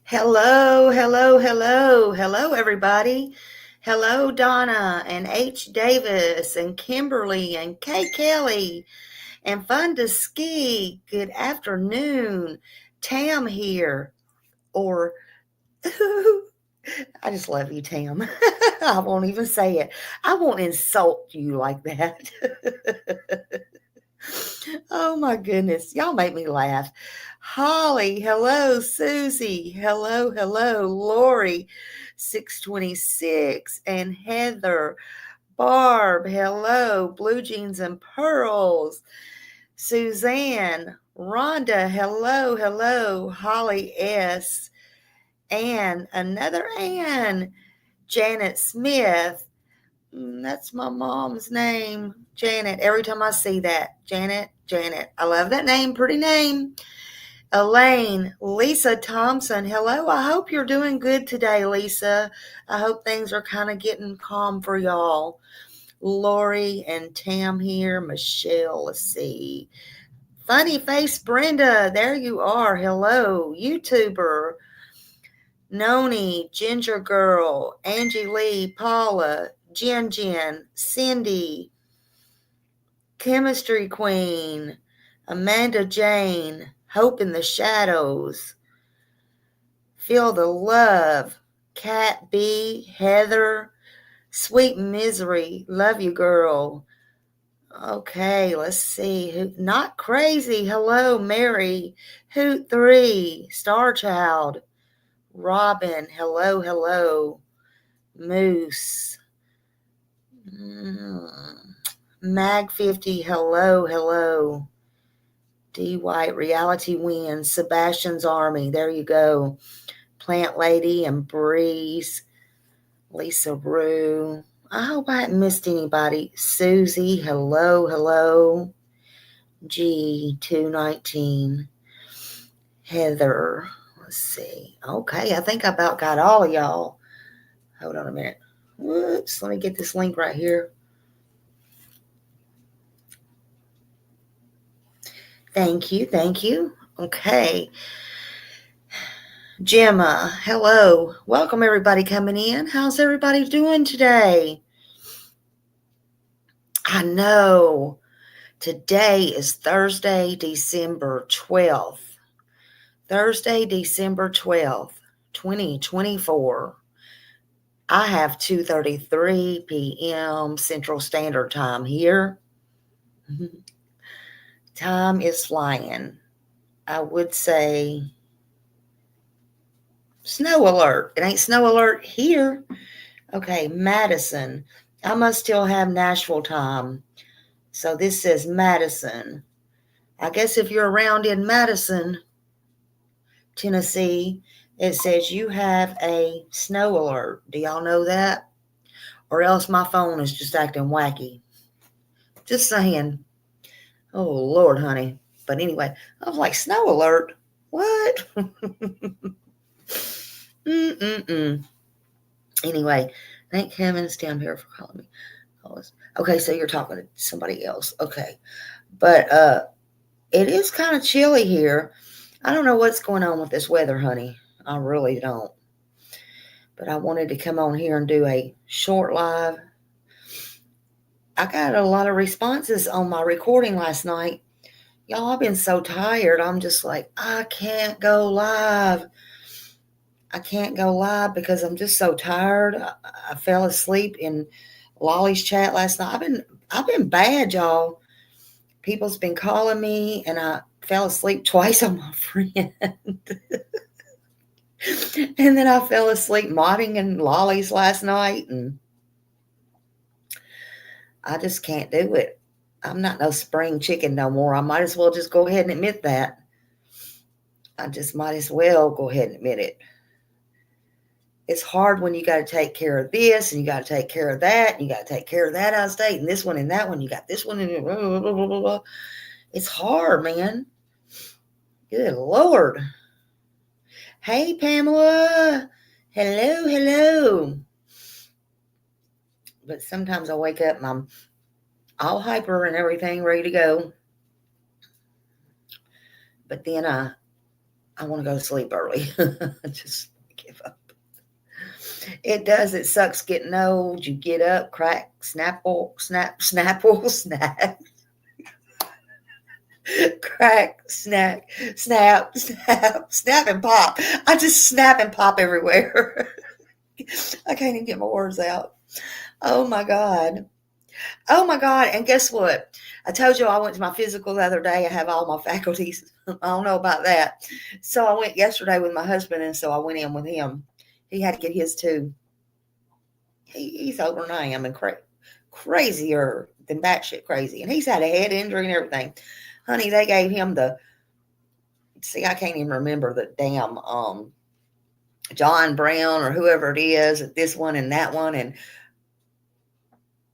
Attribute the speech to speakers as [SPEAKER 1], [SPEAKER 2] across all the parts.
[SPEAKER 1] Hello, hello, hello, hello, everybody. Hello, Donna and H. Davis and Kimberly and Kay Kelly and Fun to Ski. Good afternoon. Tam here. Or, I just love you, Tam. I won't even say it. I won't insult you like that. Oh my goodness. Y'all make me laugh. Holly, hello. Susie, hello, hello. Lori, 626. And Heather, Barb, hello. Blue Jeans and Pearls. Suzanne, Rhonda, hello, hello. Holly S. Ann, another Ann. Janet Smith. That's my mom's name, Janet. Every time I see that, Janet, Janet. I love that name, pretty name. Elaine, Lisa Thompson. Hello, I hope you're doing good today, Lisa. I hope things are kind of getting calm for y'all. Lori and Tam here. Michelle, let's see. Funny face Brenda, there you are. Hello, YouTuber. Noni, Ginger Girl, Angie Lee, Paula, Jen Jen, Cindy, Chemistry Queen, Amanda Jane, Hope in the Shadows, Feel the Love, Cat B, Heather, Sweet Misery, Love You Girl. Okay, let's see. Not Crazy, hello, Mary, Hoot 3, Star Child, Robin, hello, hello, Moose, Mag 50, hello, hello. D White, Reality Wins, Sebastian's Army, there you go. Plant Lady and Breeze, Lisa Rue. I hope I hadn't missed anybody. Susie, hello, hello. G219. Heather, let's see. Okay, I think I about got all of y'all. Hold on a minute. Whoops, let me get this link right here. Thank you, thank you. Okay. Gemma, hello. Welcome everybody coming in. How's everybody doing today? I know. Today is Thursday, December 12th. Thursday, December 12th, 2024. I have 2:33 p.m. Central Standard Time here. Time is flying. I would say snow alert. It ain't snow alert here. Okay, Madison. I must still have Nashville time. So this says Madison. I guess if you're around in Madison, Tennessee, it says you have a snow alert. Do y'all know that? Or else my phone is just acting wacky. Just saying. Oh, Lord, honey. But anyway, I was like, snow alert? What? Anyway, thank heavens down here for calling me. Okay, so you're talking to somebody else. Okay. But it is kind of chilly here. I don't know what's going on with this weather, honey. I really don't. But I wanted to come on here and do a short live. I got a lot of responses on my recording last night. Y'all, I've been so tired. I'm just like, I can't go live. I can't go live because I'm just so tired. I fell asleep in Lolly's chat last night. I've been bad, y'all. People's been calling me, and I fell asleep twice on my friend. And then I fell asleep modding in Lolly's last night, and I just can't do it. I'm not no spring chicken no more. I might as well just go ahead and admit that. I just might as well go ahead and admit it. It's hard when you got to take care of this, and you got to take care of that, and you got to take care of that out of state, and this one and that one. You got this one, and blah, blah, blah, blah, blah. It's hard, man. Good Lord. Hey, Pamela. Hello, hello. But sometimes I wake up and I'm all hyper and everything, ready to go. But then I I want to go to sleep early. Just give up. It does. It sucks getting old. You get up, crack, snapple, snapple, snap, crack, snap, and pop. I just snap and pop everywhere. I can't even get my words out. Oh my God. Oh my God. And guess what? I told you I went to my physical the other day. I have all my faculties. I don't know about that. So I went yesterday with my husband, and so I went in with him. He had to get his too. He's older than I am and crazier than batshit crazy. And he's had a head injury and everything. Honey, they gave him I can't even remember the damn John Brown or whoever it is at this one and that one, and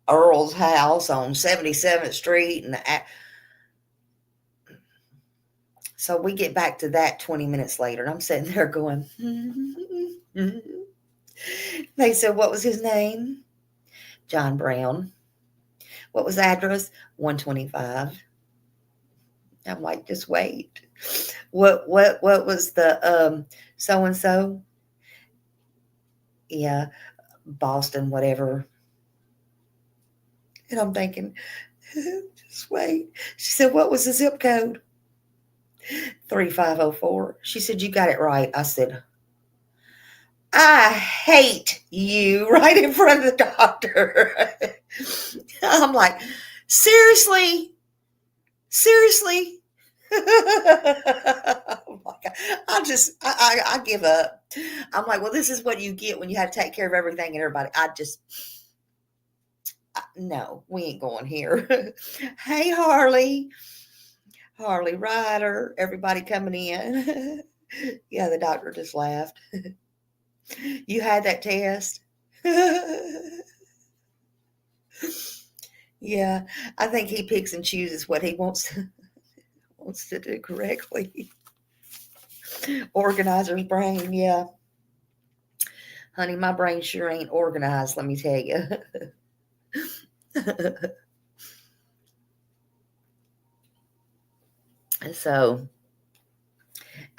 [SPEAKER 1] Earl's house on 77th Street. And so we get back to that 20 minutes later, and I'm sitting there going, They said, what was his name? John Brown. What was the address? 125. I'm like, just wait. What was the so and so? Yeah, Boston, whatever. And I'm thinking, just wait. She said, what was the zip code? 3504. She said, you got it right. I said, I hate you, right in front of the doctor. I'm like, seriously? Oh my God. I give up. I'm like, well, this is what you get when you have to take care of everything and everybody. No, we ain't going here. Hey, Harley Ryder, everybody coming in. Yeah, the doctor just laughed. You had that test? Yeah, I think he picks and chooses what he wants to do correctly. Organizer's brain, yeah. Honey, my brain sure ain't organized, let me tell you. So,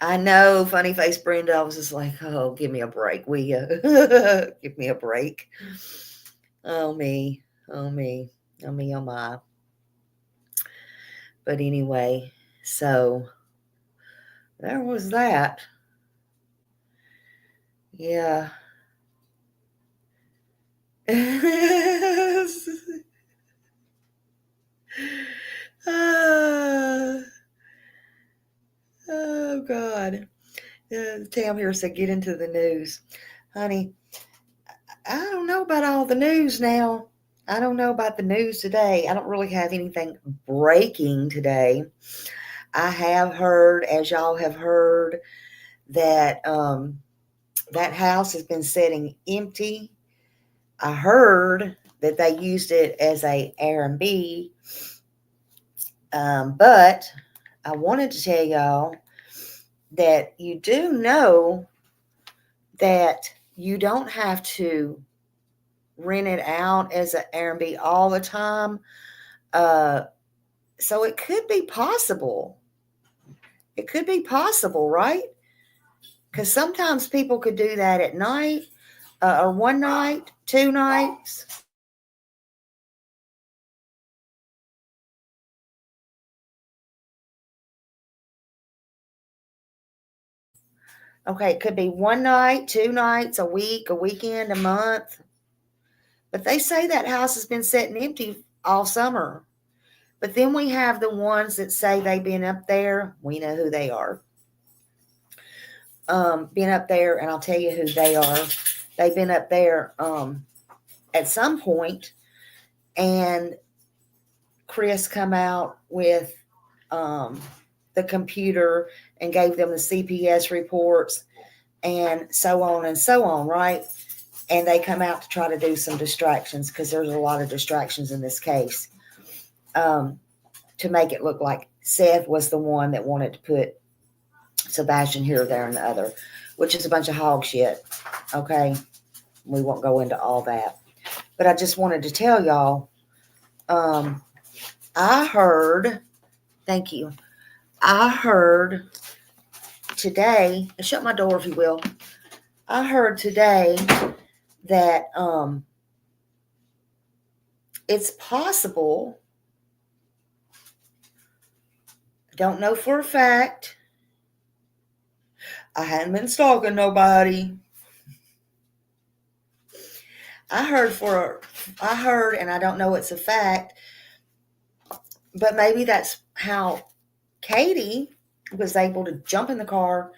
[SPEAKER 1] I know, funny face Brenda, I was just like, oh, give me a break, will you? Give me a break. Oh, me. Oh, me. Oh, me, oh, my. But anyway, so there was that. Yeah. Oh, God. Tam here said, get into the news. Honey, I don't know about all the news now. I don't know about the news today. I don't really have anything breaking today. I have heard, as y'all have heard, that that house has been sitting empty. I heard that they used it as a Airbnb, but I wanted to tell y'all that you do know that you don't have to rent it out as an Airbnb all the time. So it could be possible. It could be possible, right? Because sometimes people could do that at night, or one night, 2 nights. Okay, it could be one night, 2 nights, a week, a weekend, a month. But they say that house has been sitting empty all summer. But then we have the ones that say they've been up there. We know who they are. Been up there, and I'll tell you who they are. They've been up there at some point, and Chris come out with the computer and gave them the CPS reports and so on, right? And they come out to try to do some distractions, because there's a lot of distractions in this case, to make it look like Seth was the one that wanted to put Sebastian here, there, and the other, which is a bunch of hog shit. Okay, we won't go into all that, but I just wanted to tell y'all, I heard, thank you, I heard today, and shut my door if you will. I heard today that it's possible, I don't know for a fact, I hadn't been stalking nobody. I heard, and I don't know it's a fact, but maybe that's how Katie was able to jump in the car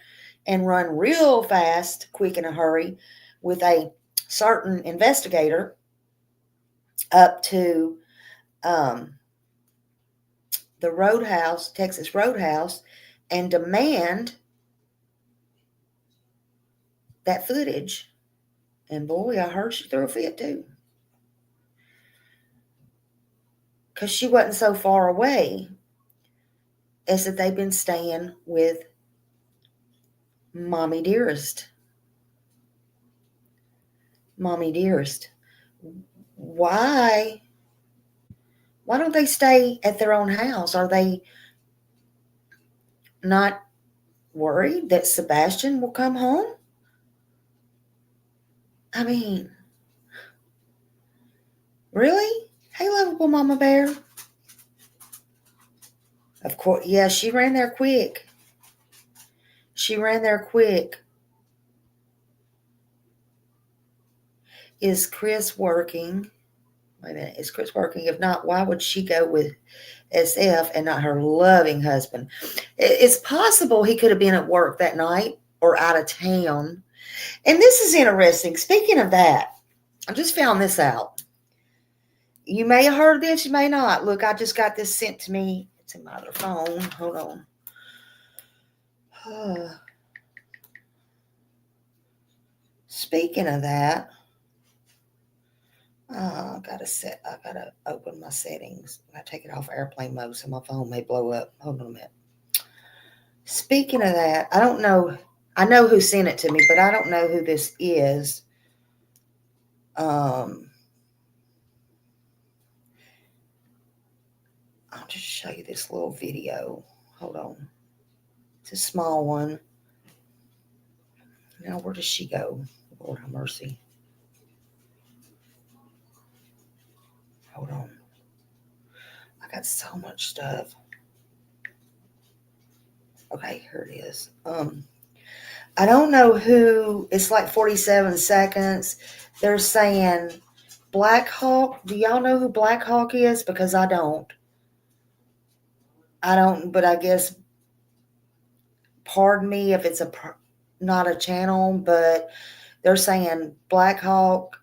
[SPEAKER 1] and run real fast, quick in a hurry, with a certain investigator up to the Roadhouse, Texas Roadhouse, and demand that footage. And boy, I heard she threw a fit too. Because she wasn't so far away as that they've been staying with Mommy Dearest. Mommy Dearest. Why? Why don't they stay at their own house? Are they not worried that Sebastian will come home? I mean, really? Hey, lovable Mama Bear. Of course, yeah, she ran there quick. She ran there quick. Is Chris working? Wait a minute. Is Chris working? If not, why would she go with SF and not her loving husband? It's possible he could have been at work that night or out of town. And this is interesting. Speaking of that, I just found this out. You may have heard this, you may not. Look, I just got this sent to me. It's in my other phone. Hold on. Speaking of that, I gotta open my settings. I take it off airplane mode so my phone may blow up. Hold on a minute. Speaking of that, I don't know. I know who sent it to me, but I don't know who this is. I'll just show you this little video. Hold on. It's a small one. Now, where does she go? Lord have mercy. Hold on. I got so much stuff. Okay, here it is. I don't know who. It's like 47 seconds. They're saying Black Hawk. Do y'all know who Black Hawk is? Because I don't. But I guess, pardon me if it's not a channel, but they're saying Black Hawk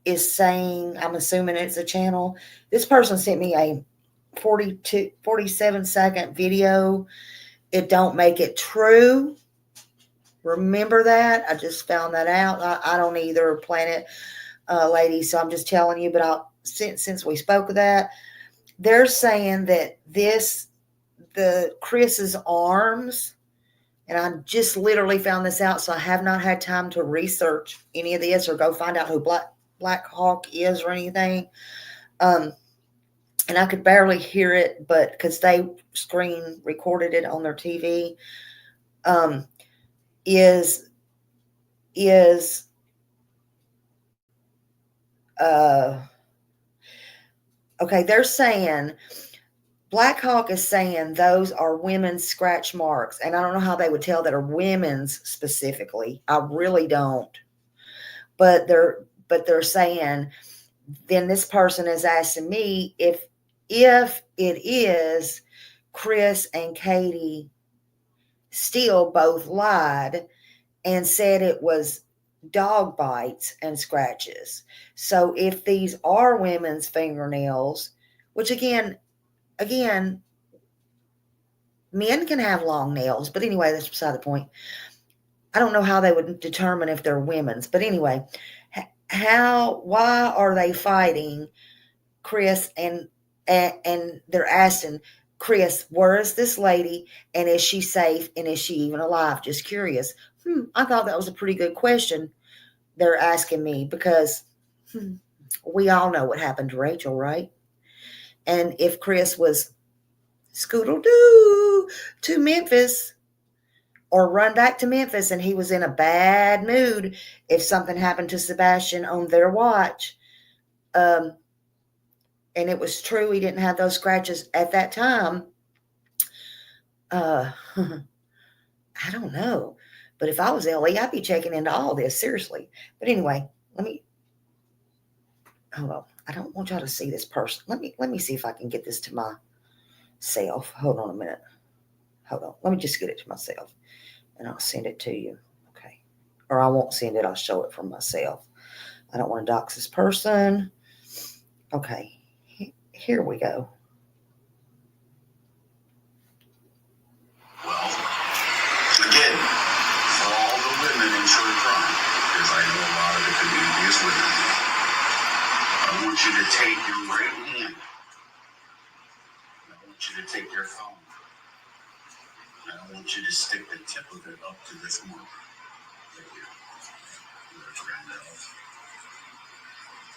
[SPEAKER 1] is saying, I'm assuming it's a channel. This person sent me a 47-second video. It don't make it true. Remember that? I just found that out. I don't either, Planet Lady, so I'm just telling you, but since we spoke of that, they're saying that the Chris's arms, and I just literally found this out, so I have not had time to research any of this or go find out who Black Hawk is or anything. And I could barely hear it, but because they screen recorded it on their TV, okay, they're saying Black Hawk is saying those are women's scratch marks, and I don't know how they would tell that are women's specifically. I really don't. But they're saying, then this person is asking me if it is Chris and Katie still both lied and said it was dog bites and scratches. So if these are women's fingernails, which again, men can have long nails, but anyway, that's beside the point. I don't know how they would determine if they're women's, but anyway, why are they fighting Chris and they're asking Chris, where is this lady, and is she safe, and is she even alive? Just curious. I thought that was a pretty good question they're asking me, because we all know what happened to Rachel, right? And if Chris was scoodle-doo to Memphis, or run back to Memphis and he was in a bad mood if something happened to Sebastian on their watch. And it was true he didn't have those scratches at that time. I don't know. But if I was Ellie, I'd be checking into all this, seriously. But anyway, hold on. I don't want y'all to see this person. Let me see if I can get this to myself. Hold on a minute. Hold on. Let me just get it to myself. And I'll send it to you. Okay. Or I won't send it. I'll show it from myself. I don't want to dox this person. Okay. Here we go.
[SPEAKER 2] Well, again, for all the women in true crime, because I know a lot of the community is women, I want you to take your right hand. I want you to take your phone. And I want you to stick the tip of it up to this mark. Right here. There's Randall's.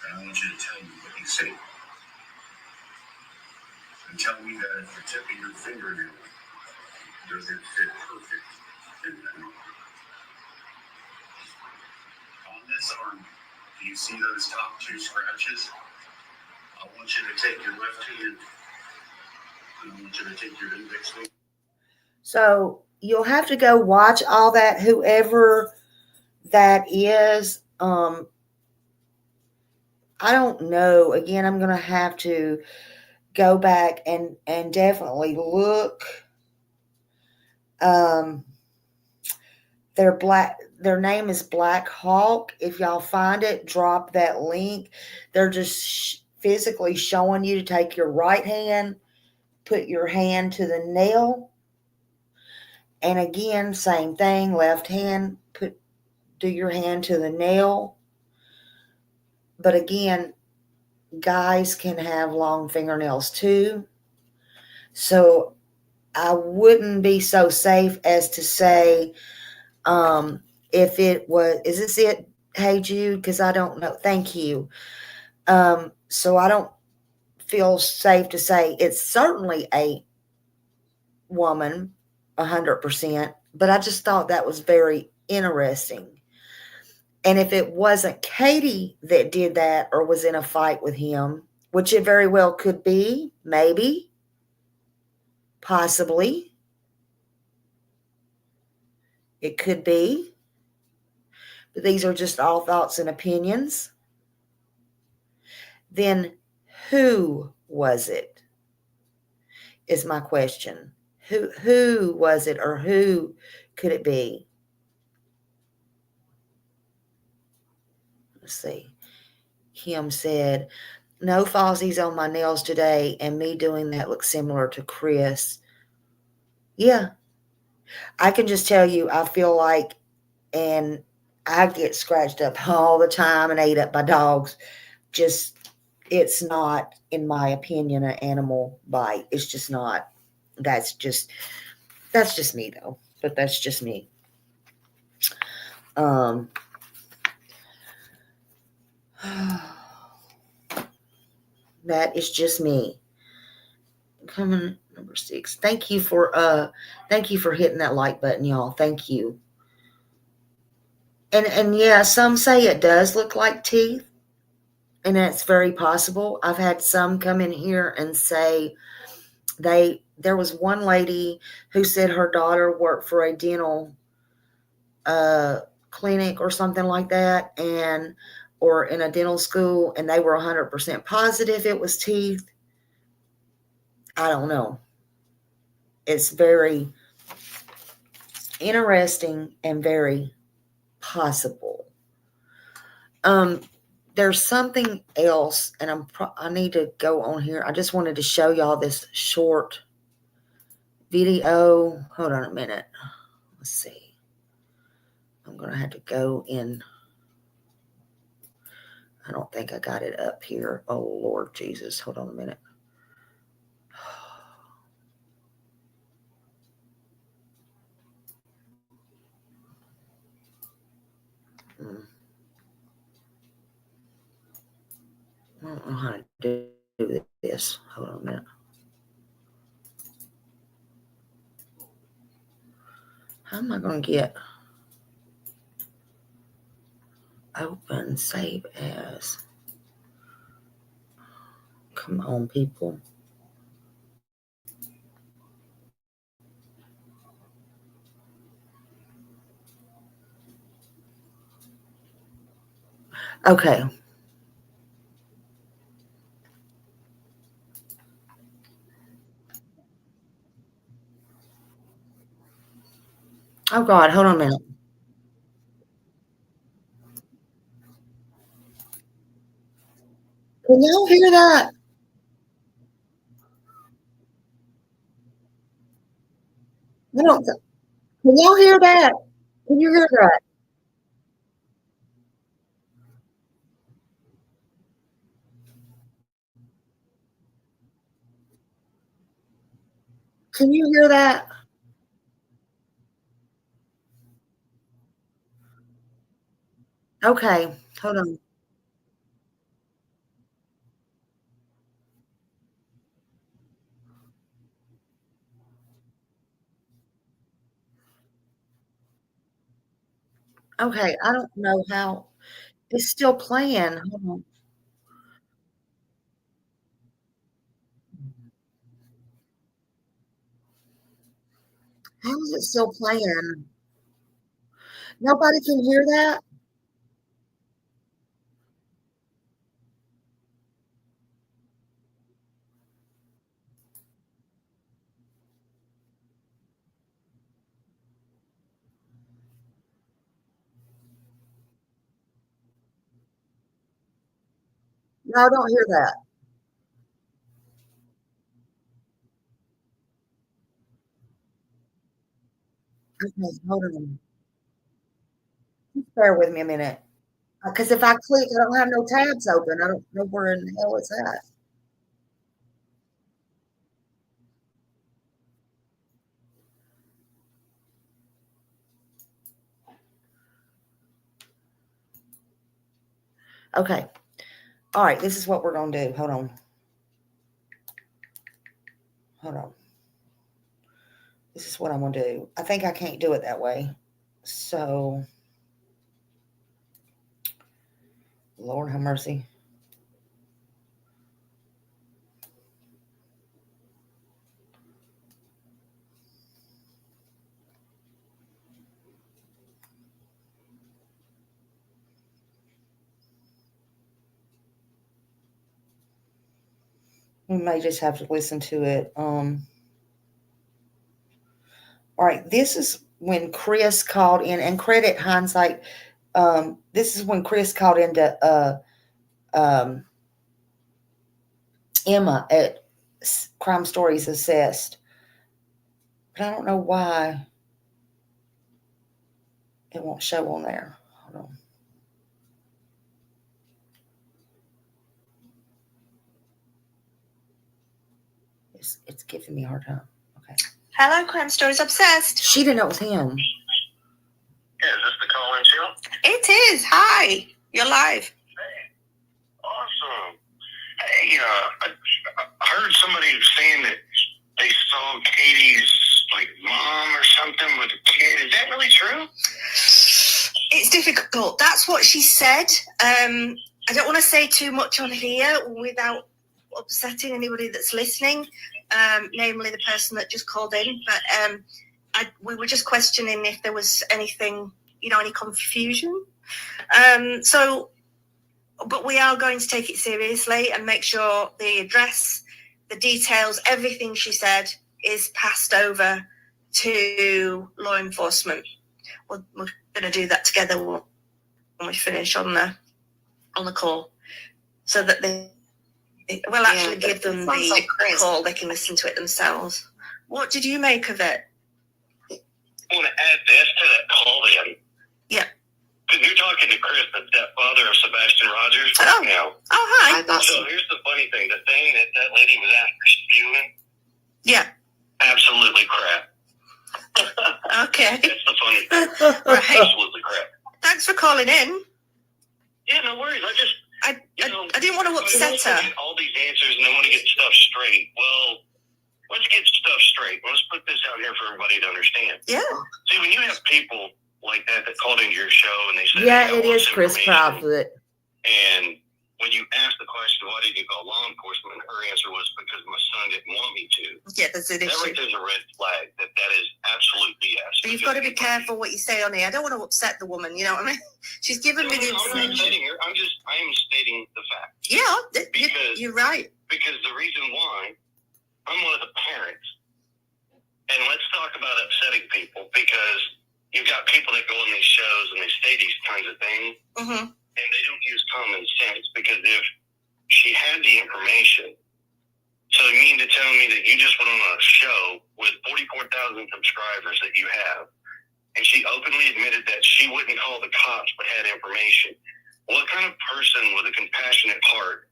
[SPEAKER 2] And I want you to tell me what you see. And tell me that if the tip of your fingernail doesn't fit perfect in that mark. On this arm, do you see those top two scratches? I want you to take your left hand and I want you to take your index finger.
[SPEAKER 1] So you'll have to go watch all that, whoever that is. I don't know. Again, I'm going to have to go back and definitely look. Their name is Black Hawk. If y'all find it, drop that link. They're just physically showing you to take your right hand, put your hand to the nail, and again, same thing, left hand, do your hand to the nail. But again, guys can have long fingernails too. So I wouldn't be so safe as to say, if it was, is this it? Hey Jude, because I don't know. Thank you. So I don't feel safe to say it's certainly a woman, 100%. But I just thought that was very interesting. And if it wasn't Katie that did that or was in a fight with him, which it very well could be, maybe, possibly, it could be. But these are just all thoughts and opinions. Then who was it? Is my question. Who was it, or who could it be? Let's see. Kim said, no falsies on my nails today, and me doing that looks similar to Chris. Yeah. I can just tell you, I feel like, and I get scratched up all the time and ate up by dogs. Just, it's not, in my opinion, an animal bite. It's just not. That's just me though. But that's just me. That is just me. Coming number 6. Thank you for hitting that like button, y'all. Thank you. And yeah, some say it does look like teeth, and that's very possible. I've had some come in here and say there was one lady who said her daughter worked for a dental clinic or something like that, or in a dental school, and they were 100% positive it was teeth. I don't know. It's very interesting and very possible. There's something else, and I need to go on here. I just wanted to show y'all this short video. Hold on a minute. Let's see. I'm going to have to go in. I don't think I got it up here. Oh, Lord Jesus. Hold on a minute. I don't know how to do this. Hold on a minute. How am am I going to get? Open, save as. Come on, people. Okay. Oh, God. Hold on a minute. Can y'all hear that? I don't. Can y'all hear that? Can you hear that? Can you hear that? Okay. Hold on. Okay. I don't know how. It's still playing. Hold on. How is it still playing? Nobody can hear that? No, I don't hear that. Okay. Hold on. Just bear with me a minute. Because if I click, I don't have no tabs open. I don't know where in the hell it's at. Okay. All right. This is what we're going to do. Hold on. Hold on. This is what I'm going to do. I think I can't do it that way. So, Lord have mercy. We may just have to listen to it. All right. This is when Chris called in, and credit hindsight. This is when Chris called into um, Emma at Crime Stories Assessed. But I don't know why it won't show on there. Hold on. It's giving me a hard time. Okay.
[SPEAKER 3] Hello, Crime Stories Obsessed.
[SPEAKER 1] She didn't know it was him.
[SPEAKER 2] Yeah, is this the call-in show?
[SPEAKER 3] It is. Hi. You're live.
[SPEAKER 2] Hey, awesome. Hey, I heard somebody saying that they saw Katie's mom or something with a kid. Is that really true?
[SPEAKER 3] It's difficult. That's what she said. I don't want to say too much on here without upsetting anybody that's listening, namely the person that just called in. But we were just questioning if there was anything, any confusion. But we are going to take it seriously and make sure the address, the details, everything she said is passed over to law enforcement. We're going to do that together when we finish on the call, so that we'll actually give them the call. They can listen to it themselves. What did you make of it?
[SPEAKER 2] I want to add this to that call then.
[SPEAKER 3] Yeah.
[SPEAKER 2] Because you're talking to Chris, the stepfather of Sebastian Rogers.
[SPEAKER 3] Oh.
[SPEAKER 2] Now.
[SPEAKER 3] Oh, hi.
[SPEAKER 2] So here's the funny thing. The thing that lady was after spewing.
[SPEAKER 3] Yeah.
[SPEAKER 2] Absolutely crap.
[SPEAKER 3] Okay.
[SPEAKER 2] That's the funny thing.
[SPEAKER 3] Right.
[SPEAKER 2] Absolutely crap.
[SPEAKER 3] Thanks for calling in.
[SPEAKER 2] Yeah, no worries.
[SPEAKER 3] I didn't want to upset her.
[SPEAKER 2] All these answers and I want to get stuff straight. Well, let's get stuff straight. Let's put this out here for everybody to understand.
[SPEAKER 3] Yeah.
[SPEAKER 2] See, when you have people like that called into your show and they say,
[SPEAKER 1] yeah, it is Chris Proudfoot.
[SPEAKER 2] And when you ask the question, why did you call law enforcement? Her answer was, because my son didn't want me to.
[SPEAKER 3] Yeah, that's an issue.
[SPEAKER 2] Everything's a red flag. That is absolute BS.
[SPEAKER 3] But you've got to be careful what you say on here. I don't want to upset the woman, you know what I mean? She's given me the
[SPEAKER 2] I'm not upsetting her. I am stating the fact.
[SPEAKER 3] Yeah, you're right.
[SPEAKER 2] Because the reason why, I'm one of the parents. And let's talk about upsetting people, because you've got people that go on these shows and they say these kinds of things.
[SPEAKER 3] Mm-hmm.
[SPEAKER 2] And they don't use common sense, because if she had the information, so you mean to tell me that you just went on a show with 44,000 subscribers that you have, and she openly admitted that she wouldn't call the cops but had information? What kind of person with a compassionate heart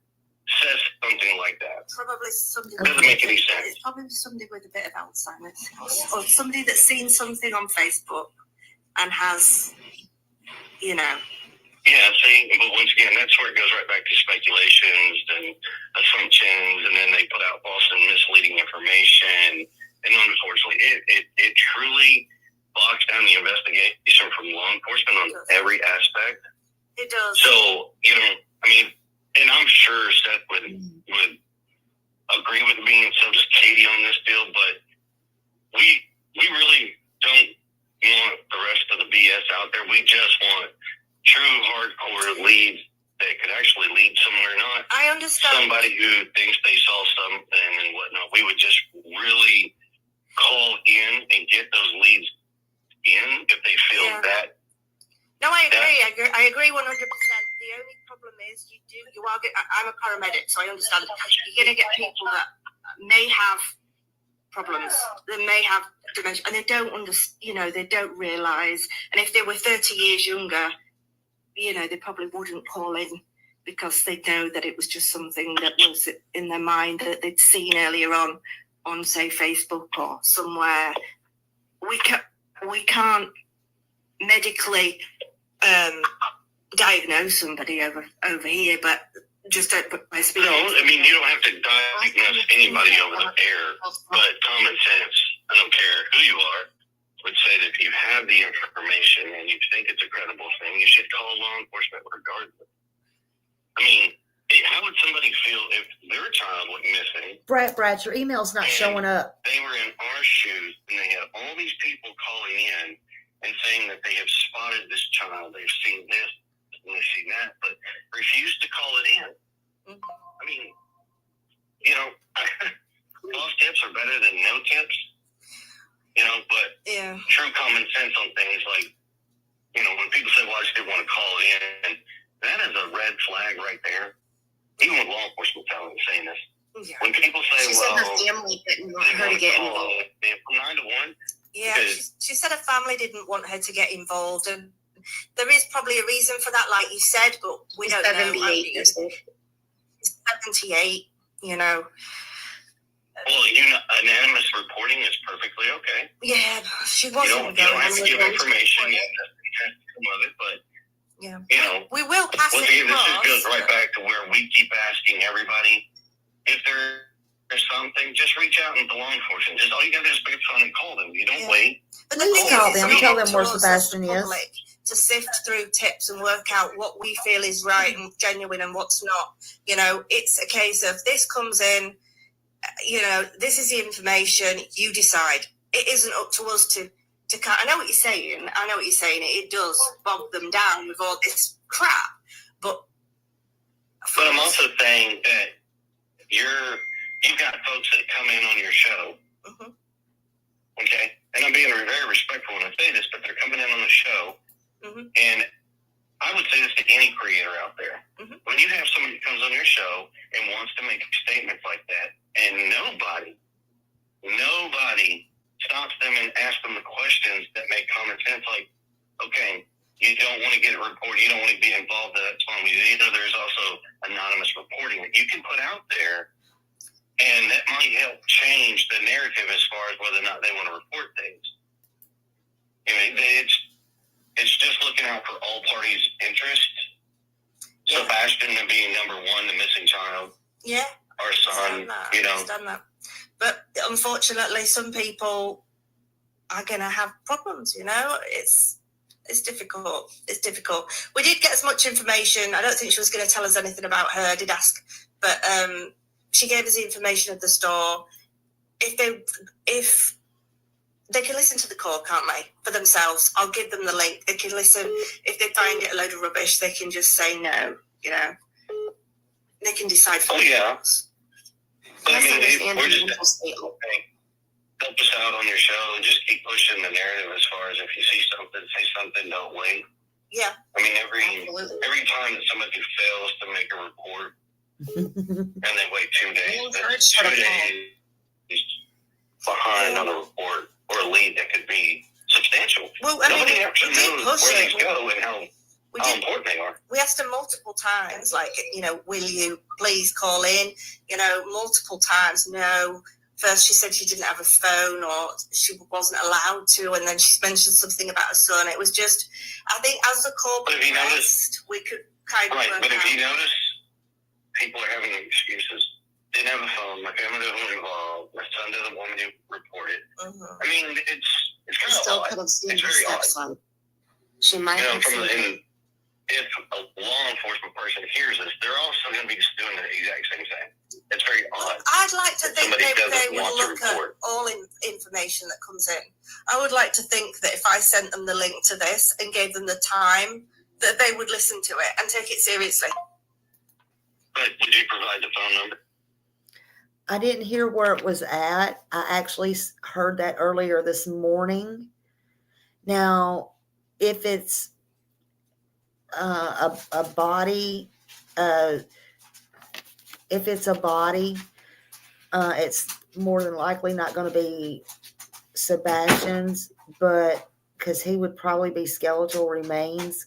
[SPEAKER 2] says something like that?
[SPEAKER 3] Probably somebody.
[SPEAKER 2] Doesn't make any sense.
[SPEAKER 3] It's probably somebody with a bit of Alzheimer's, or somebody that's seen something on Facebook and has, you know.
[SPEAKER 2] Yeah, see, but once again, that's where it goes right back to speculations and assumptions, and then they put out false and misleading information. And unfortunately, it truly bogs down the investigation from law enforcement on every aspect.
[SPEAKER 3] It does.
[SPEAKER 2] So, you know, I mean, and I'm sure Seth would agree with me, and so does Katie on this deal, but we really don't want the rest of the BS out there. We just want true hardcore leads that could actually lead somewhere, not
[SPEAKER 3] I understand.
[SPEAKER 2] Somebody who thinks they saw something and whatnot. We would just really call in and get those leads in if they feel that.
[SPEAKER 3] No, I agree. I agree 100%. The only problem is I'm a paramedic, so I understand. You're going to get people that may have problems. They may have dementia, and they don't realise. And if they were 30 years younger, you know, they probably wouldn't call in, because they know that it was just something that was in their mind that they'd seen earlier on say Facebook or somewhere. We can't medically diagnose somebody over here, but just by speaking.
[SPEAKER 2] No, I mean, you don't have to diagnose anybody over the air, but common sense, I don't care who you are, would say that if you have the information and you think it's a credible thing, you should call law enforcement regardless. I mean, how would somebody feel if their child went missing?
[SPEAKER 1] Brad, your email's not showing up.
[SPEAKER 2] They were in our shoes, and they had all these people calling in and saying that they have spotted this child, they've seen this, and they've seen that, but refused to call it in.
[SPEAKER 3] Mm-hmm.
[SPEAKER 2] I mean, you know, lost tips are better than no tips. You know, but true common sense on things like, you know, when people say, well, I just didn't want to call in, that is a red flag right there. Even with law enforcement saying this. Yeah. When people say,
[SPEAKER 3] she
[SPEAKER 2] well,
[SPEAKER 3] said her family didn't want her to get involved.
[SPEAKER 2] 9 to 1.
[SPEAKER 3] Yeah, she said her family didn't want her to get involved, and there is probably a reason for that, like you said, but we don't know. 78. 78, you know.
[SPEAKER 2] Well, anonymous reporting is perfectly okay.
[SPEAKER 3] Yeah, she wasn't.
[SPEAKER 2] You don't have to give information. You have to some of it, but you know,
[SPEAKER 3] we will pass it.
[SPEAKER 2] This just goes right back to where we keep asking everybody if there's something, just reach out to law enforcement. Just all you got to do is pick up the phone and call them. You don't wait.
[SPEAKER 3] But the thing
[SPEAKER 1] call
[SPEAKER 3] is,
[SPEAKER 1] them. Tell them where Sebastian is.
[SPEAKER 3] To sift through tips and work out what we feel is right and genuine and what's not. You know, it's a case of this comes in. You know, this is the information. You decide. It isn't up to us to. I know what you're saying. It does bog them down with all this crap. But
[SPEAKER 2] I'm also saying that you've got folks that come in on your show.
[SPEAKER 3] Mm-hmm.
[SPEAKER 2] Okay, and I'm being very respectful when I say this, but they're coming in on the show, and I would say this to any creator out there. Mm-hmm. When you have somebody who comes on your show and wants to make statements like that, and nobody stops them and asks them the questions that make common sense, like, okay, you don't want to get it reported, you don't want to be involved, that's fine. You know, there's also anonymous reporting that you can put out there, and that might help change the narrative as far as whether or not they want to report things. I mean, it's just looking out for all parties' interests. Yeah. Sebastian being number one, the missing child.
[SPEAKER 3] Yeah.
[SPEAKER 2] Our son, you know.
[SPEAKER 3] But unfortunately, some people are going to have problems, It's difficult. It's difficult. We did get as much information. I don't think she was going to tell us anything about her. I did ask. But she gave us the information of the store. If they can listen to the call, can't they, for themselves? I'll give them the link. They can listen. If they find it a load of rubbish, they can just say no, They can decide for themselves.
[SPEAKER 2] I mean, we're just help us out on your show and just keep pushing the narrative as far as if you see something, say something, don't wait.
[SPEAKER 3] Yeah.
[SPEAKER 2] I mean, every time that somebody fails to make a report and they wait 2 days, that's 2 days behind on a report or a lead that could be substantial.
[SPEAKER 3] Well,
[SPEAKER 2] nobody actually knows where these go and how important they are.
[SPEAKER 3] We asked her multiple times, like, will you please call in? Multiple times, no. First, she said she didn't have a phone or she wasn't allowed to, and then she mentioned something about her son. It was just, I think, as the call progressed, we could kind of.
[SPEAKER 2] Right, but if you notice, people are having excuses. Didn't have a phone. My family doesn't involved. My son doesn't want me to report it. Mm-hmm. I mean, it's kind of odd. It's very odd.
[SPEAKER 3] She might.
[SPEAKER 2] If a law enforcement person hears this, they're also going to be just doing the exact same thing. It's very odd.
[SPEAKER 3] I'd like to think they would look at all information that comes in. I would like to think that if I sent them the link to this and gave them the time, that they would listen to it and take it seriously.
[SPEAKER 2] But would you provide the phone number?
[SPEAKER 1] I didn't hear where it was at. I actually heard that earlier this morning. Now, if it's a body, if it's a body, it's more than likely not going to be Sebastian's, but because he would probably be skeletal remains.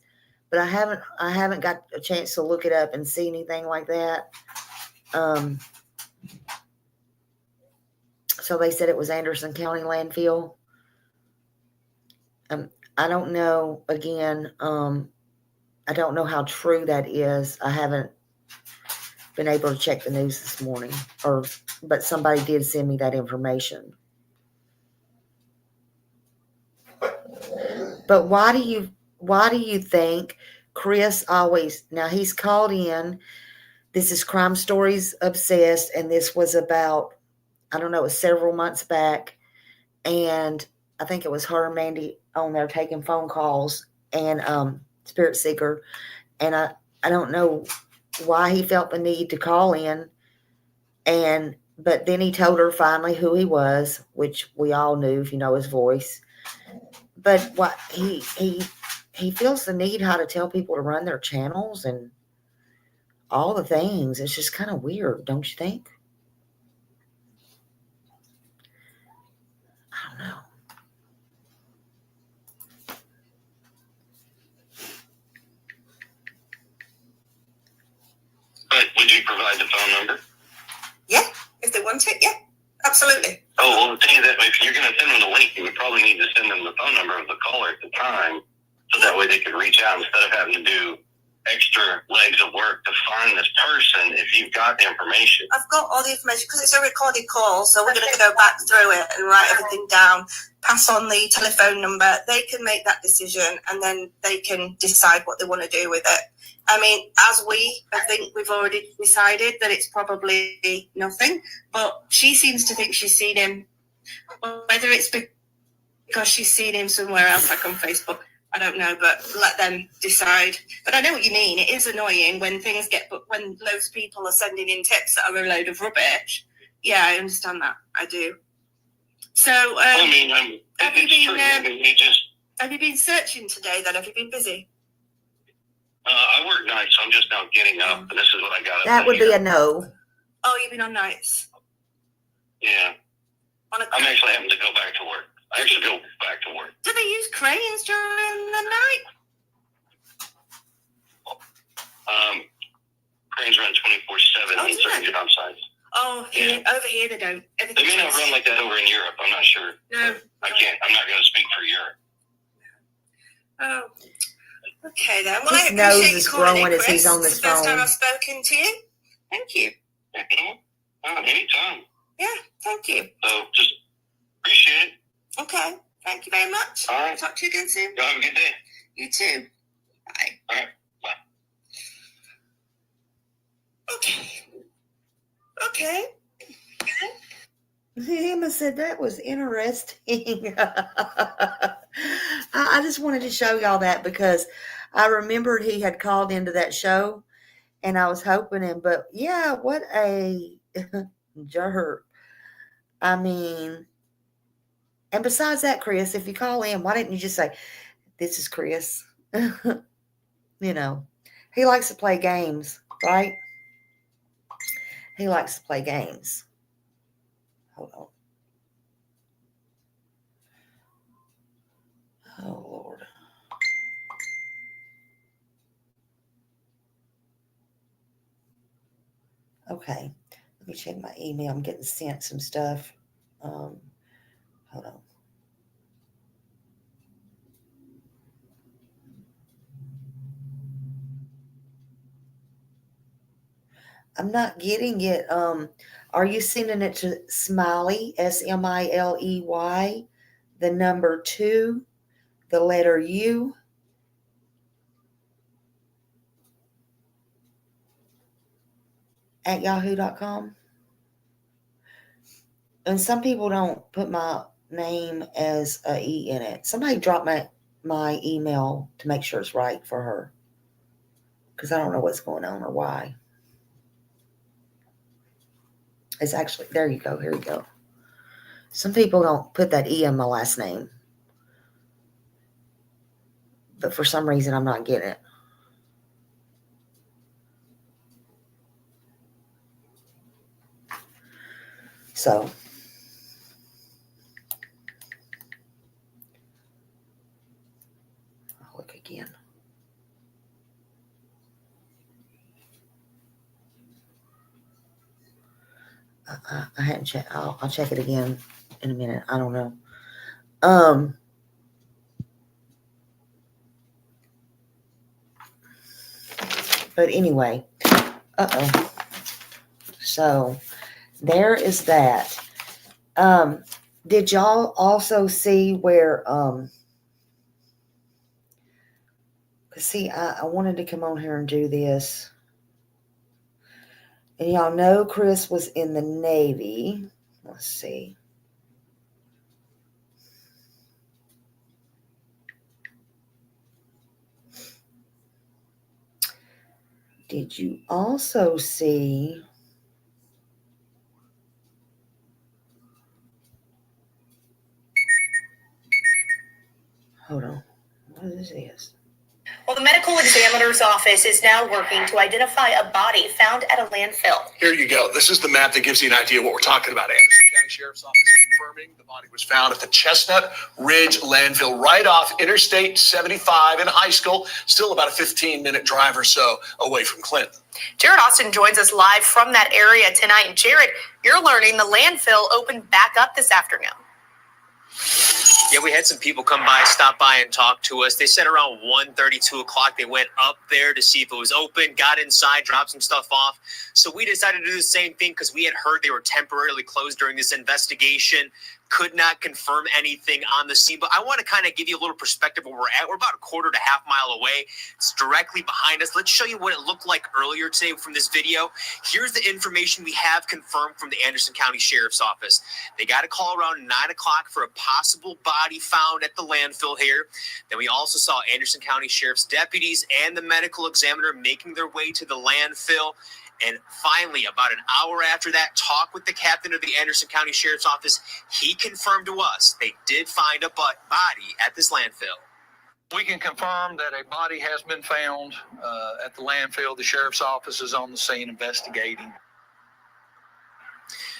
[SPEAKER 1] But I haven't got a chance to look it up and see anything like that. So they said it was Anderson County Landfill. I don't know. Again, I don't know how true that is. I haven't been able to check the news this morning, but somebody did send me that information. But why do you think Chris always, now he's called in, this is Crime Stories Obsessed, and this was about, I don't know, it was several months back, and I think it was her and Mandy on there taking phone calls, and Spirit Seeker, and I don't know why he felt the need to call in, but then he told her finally who he was, which we all knew if you know his voice. But what he feels the need how to tell people to run their channels and all the things. It's just kind of weird, don't you think? I don't know.
[SPEAKER 2] But would you provide the phone number?
[SPEAKER 3] Yeah, if they want it, yeah, absolutely.
[SPEAKER 2] Oh, well, the thing is that if you're going to send them the link, you would probably need to send them the phone number of the caller at the time, so that way they could reach out instead of having to do extra legs of work to find this person if you've got the information.
[SPEAKER 3] I've got all the information because it's a recorded call, so we're going to go back through it and write everything down, pass on the telephone number. They can make that decision and then they can decide what they want to do with it. I mean, I think we've already decided that it's probably nothing, but she seems to think she's seen him, whether it's because she's seen him somewhere else, like on Facebook. I don't know, but let them decide. But I know what you mean. It is annoying when when loads of people are sending in tips that are a load of rubbish. Yeah, I understand that. I do. So, have you been searching today then? Have you been busy?
[SPEAKER 2] I work nights, so I'm just now getting up, and this is what I got.
[SPEAKER 1] That would be a no.
[SPEAKER 3] Oh, you've been on nights?
[SPEAKER 2] Yeah. I'm actually having to go back to work. I actually go back to work.
[SPEAKER 3] Do they use cranes during the night?
[SPEAKER 2] Cranes run 24/7 on certain job sites.
[SPEAKER 3] Oh, yeah. Over here they don't.
[SPEAKER 2] They may not run like that over in Europe. I'm not sure.
[SPEAKER 3] No.
[SPEAKER 2] I can't. I'm not going to speak for Europe.
[SPEAKER 3] Oh. Okay then. Well,
[SPEAKER 1] his nose is growing as he's on this phone.
[SPEAKER 3] First time I've spoken to you. Thank you.
[SPEAKER 2] Anytime.
[SPEAKER 3] Yeah, thank you.
[SPEAKER 2] So just appreciate it.
[SPEAKER 3] Okay, thank you very much.
[SPEAKER 2] All right.
[SPEAKER 3] Talk to you again soon.
[SPEAKER 2] Y'all have a good day.
[SPEAKER 3] You too. Bye.
[SPEAKER 2] All right. Bye.
[SPEAKER 3] Okay.
[SPEAKER 1] Emma said that was interesting. I just wanted to show y'all that because I remembered he had called into that show and I was hoping him, but yeah, what a jerk. I mean, and besides that, Chris, if you call in, why didn't you just say, "This is Chris"? You know, he likes to play games, right? He likes to play games. Hold on. Oh, Lord. Okay. Let me check my email. I'm getting sent some stuff. Hold on. I'm not getting it. Are you sending it to Smiley, Smiley, the number 2, the letter U, at yahoo.com? And some people don't put my name as a E in it. Somebody drop my email to make sure it's right for her, because I don't know what's going on or why. It's actually, there you go. Here you go. Some people don't put that E in my last name, but for some reason I'm not getting it. So I'll look again. I hadn't checked. I'll check it again in a minute. I don't know. But anyway, so there is that. Did y'all also see where see, I wanted to come on here and do this. And y'all know Chris was in the Navy. Let's see. Did you also see? Hold on. What is this?
[SPEAKER 3] Well, the medical examiner's office is now working to identify a body found at a landfill.
[SPEAKER 2] Here you go. This is the map that gives you an idea of what we're talking about. Anderson County Sheriff's Office confirming the body was found at the Chestnut Ridge landfill right off Interstate 75 in High School, still about a 15-minute drive or so away from Clinton.
[SPEAKER 3] Jared Austin joins us live from that area tonight. And Jared, you're learning the landfill opened back up this afternoon.
[SPEAKER 4] Yeah, we had some people come by, stop by, and talk to us. They said around 1:30, 2 o'clock, they went up there to see if it was open, got inside, dropped some stuff off. So we decided to do the same thing because we had heard they were temporarily closed during this investigation. Could not confirm anything on the scene, but I want to kind of give you a little perspective where we're at. We're about a quarter to half mile away. It's directly behind us. Let's show you what it looked like earlier today from this video. Here's the information we have confirmed from the Anderson County Sheriff's Office. They got a call around 9 o'clock for a possible body found at the landfill here. Then we also saw Anderson County Sheriff's deputies and the medical examiner making their way to the landfill. And finally, about an hour after that talk with the captain of the Anderson County Sheriff's Office, he confirmed to us they did find a body at this landfill.
[SPEAKER 5] We can confirm that a body has been found at the landfill. The Sheriff's Office is on the scene investigating.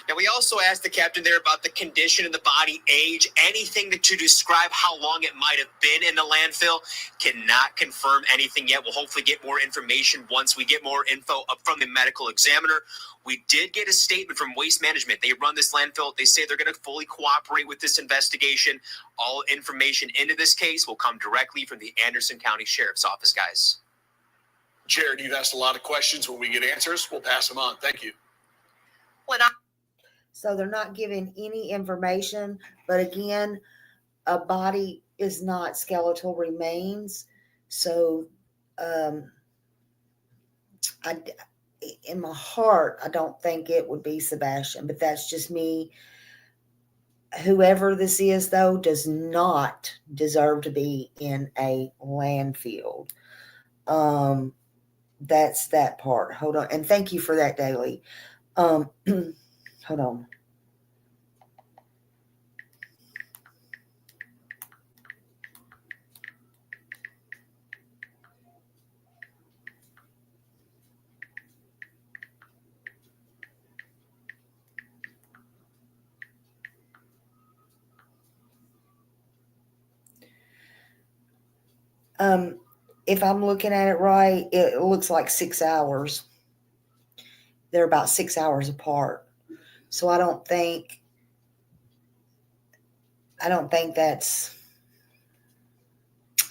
[SPEAKER 4] Now, we also asked the captain there about the condition of the body, age, anything to describe how long it might have been in the landfill. Cannot confirm anything yet. We'll hopefully get more information once we get more info up from the medical examiner. We did get a statement from Waste Management. They run this landfill. They say they're going to fully cooperate with this investigation. All information into this case will come directly from the Anderson County Sheriff's Office, guys.
[SPEAKER 2] Jared, you've asked a lot of questions. When we get answers, we'll pass them on. Thank you.
[SPEAKER 3] When
[SPEAKER 1] So they're not giving any information. But again, a body is not skeletal remains. So I, in my heart, I don't think it would be Sebastian, but that's just me. Whoever this is, though, does not deserve to be in a landfill. That's that part. Hold on. And thank you for that, Daily. Hold on. If I'm looking at it right, it looks like 6 hours. They're about 6 hours apart. So I don't think that's,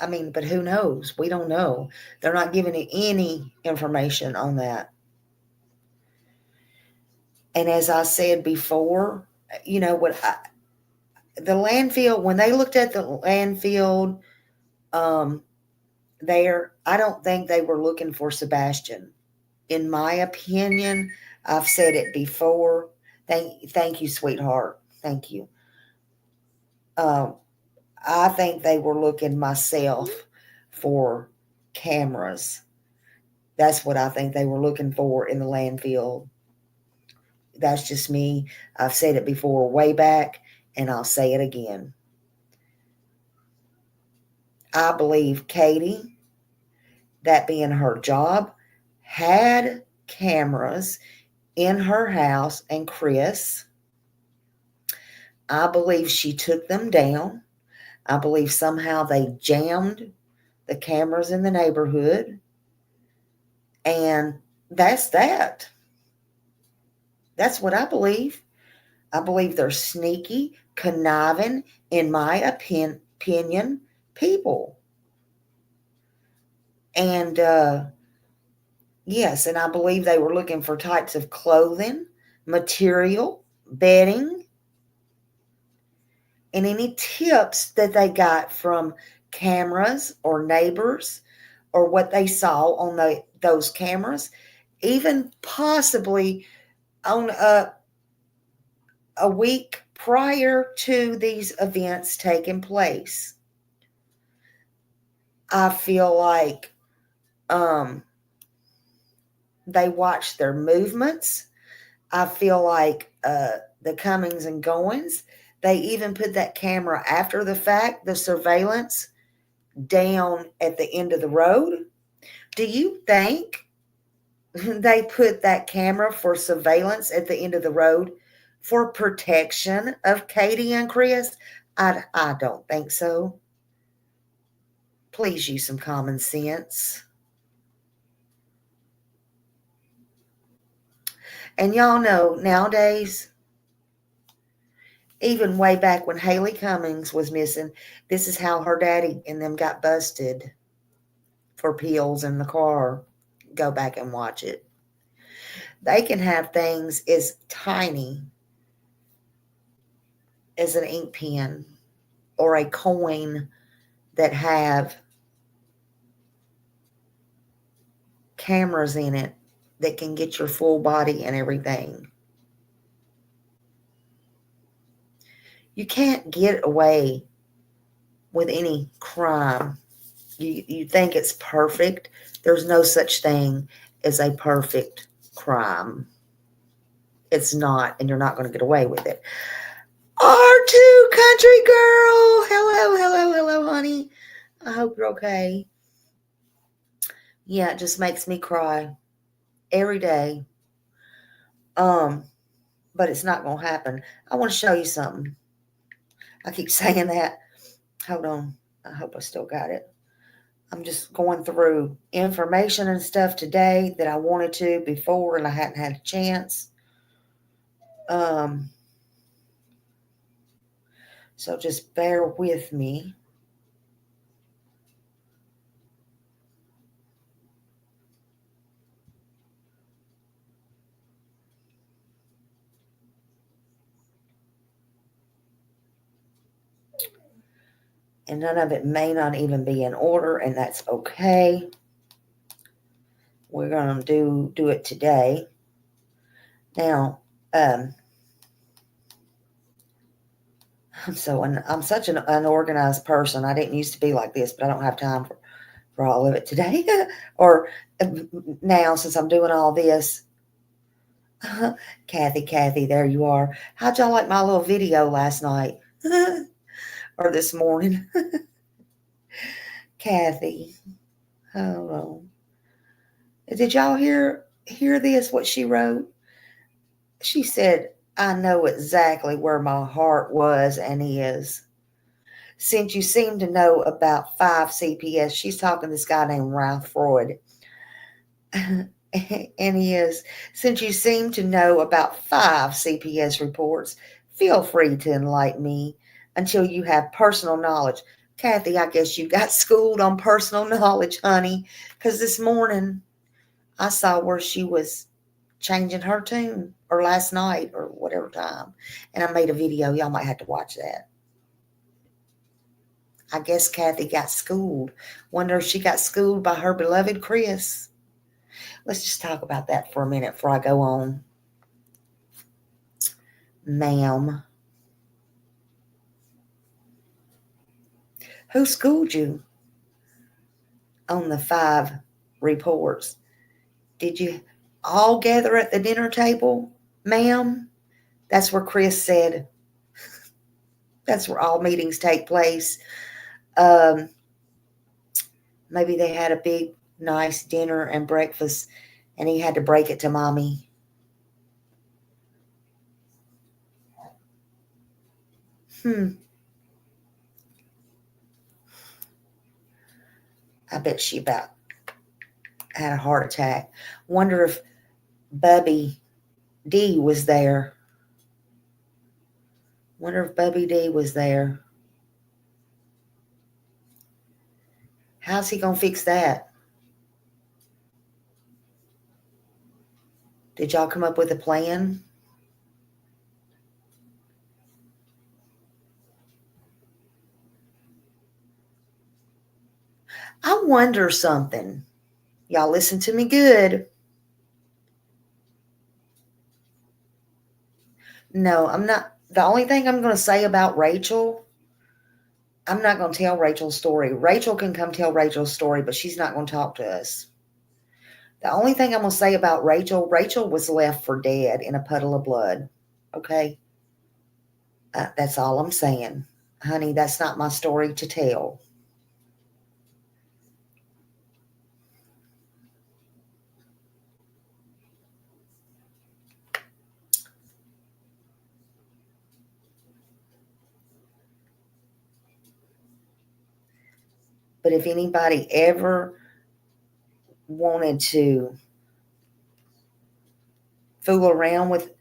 [SPEAKER 1] I mean, but who knows? We don't know. They're not giving any information on that. And as I said before, you know what, the landfill, when they looked at the landfill there, I don't think they were looking for Sebastian. In my opinion, I've said it before. Thank you, sweetheart. Thank you. I think they were looking myself for cameras. That's what I think they were looking for in the landfill. That's just me. I've said it before way back, and I'll say it again. I believe Katie, that being her job, had cameras in her house, and Chris, I believe she took them down. I believe somehow they jammed the cameras in the neighborhood. And that's that. That's what I believe. I believe they're sneaky, conniving, in my opinion, people. And yes, and I believe they were looking for types of clothing, material, bedding, and any tips that they got from cameras or neighbors or what they saw on those cameras, even possibly on a week prior to these events taking place. I feel like they watched their movements. I feel like the comings and goings. They even put that camera after the fact, the surveillance, down at the end of the road. Do you think they put that camera for surveillance at the end of the road for protection of Katie and Chris? I don't think so. Please use some common sense. And y'all know nowadays, even way back when Haley Cummings was missing, this is how her daddy and them got busted for pills in the car. Go back and watch it. They can have things as tiny as an ink pen or a coin that have cameras in it that can get your full body and everything. You can't get away with any crime. You think it's perfect. There's no such thing as a perfect crime. It's not, and you're not going to get away with it. R2 Country Girl. Hello, honey. I hope you're okay. Yeah, it just makes me cry every day. But it's not going to happen. I want to show you something. I keep saying that. Hold on. I hope I still got it. I'm just going through information and stuff today that I wanted to before and I hadn't had a chance. So just bear with me. And none of it may not even be in order, and that's okay. We're going to do it today. Now, I'm such an unorganized person. I didn't used to be like this, but I don't have time for all of it today. Or now, since I'm doing all this. Kathy, there you are. How'd y'all like my little video last night? Or this morning? Kathy. Hold on. Did y'all hear this, what she wrote? She said, I know exactly where my heart was and is. Since you seem to know about 5 CPS, she's talking to this guy named Ralph Freud. And he is, since you seem to know about 5 CPS reports, feel free to enlighten me until you have personal knowledge. Kathy, I guess you got schooled on personal knowledge, honey, because this morning I saw where she was changing her tune, or last night, or whatever time, and I made a video. Y'all might have to watch that. I guess Kathy got schooled. Wonder if she got schooled by her beloved Chris. Let's just talk about that for a minute before I go on. Ma'am, who schooled you on the 5 reports? Did you all gather at the dinner table, ma'am? That's where Chris said, that's where all meetings take place. Maybe they had a big, nice dinner and breakfast, and he had to break it to mommy. I bet she about had a heart attack. Wonder if Bubby D was there. How's he going to fix that? Did y'all come up with a plan? I wonder something. Y'all listen to me good. No, I'm not. The only thing I'm going to say about Rachel, I'm not going to tell Rachel's story. Rachel can come tell Rachel's story, but she's not going to talk to us. The only thing I'm going to say about Rachel was left for dead in a puddle of blood. Okay? That's all I'm saying. Honey, that's not my story to tell. But if anybody ever wanted to fool around with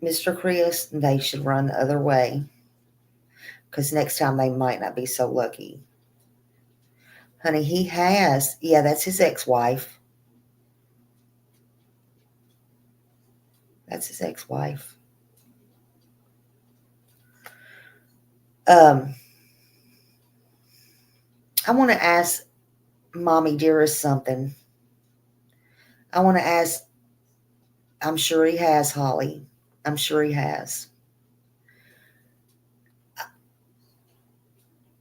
[SPEAKER 1] Mr. Chris, they should run the other way. Because next time they might not be so lucky. Honey, he has. Yeah, that's his ex-wife. That's his ex-wife. I want to ask Mommy Dearest something. I want to ask, I'm sure he has, Holly. I'm sure he has.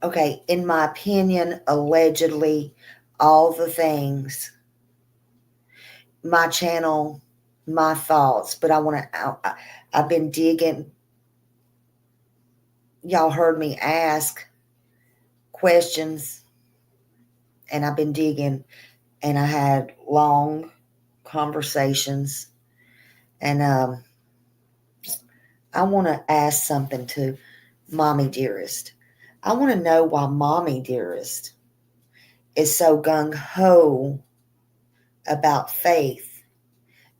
[SPEAKER 1] Okay, in my opinion, allegedly, all the things, my channel, my thoughts, but I've been digging. Y'all heard me ask questions, and I've been digging, and I had long conversations, and I want to ask something to Mommy Dearest. I want to know why Mommy Dearest is so gung-ho about faith,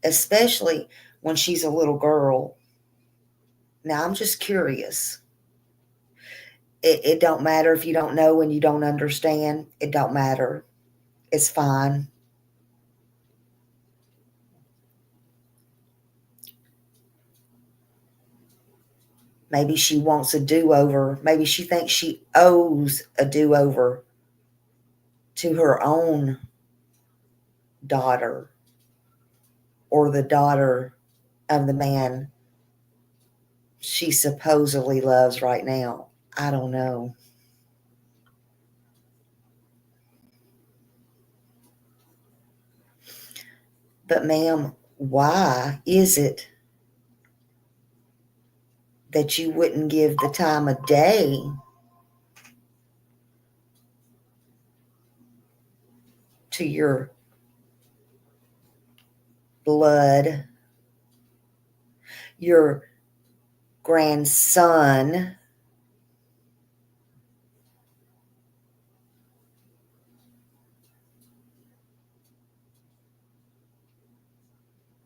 [SPEAKER 1] especially when she's a little girl. Now, I'm just curious. It don't matter if you don't know and you don't understand. It don't matter. It's fine. Maybe she wants a do-over. Maybe she thinks she owes a do-over to her own daughter or the daughter of the man she supposedly loves right now. I don't know. But ma'am, why is it that you wouldn't give the time of day to your blood, your grandson?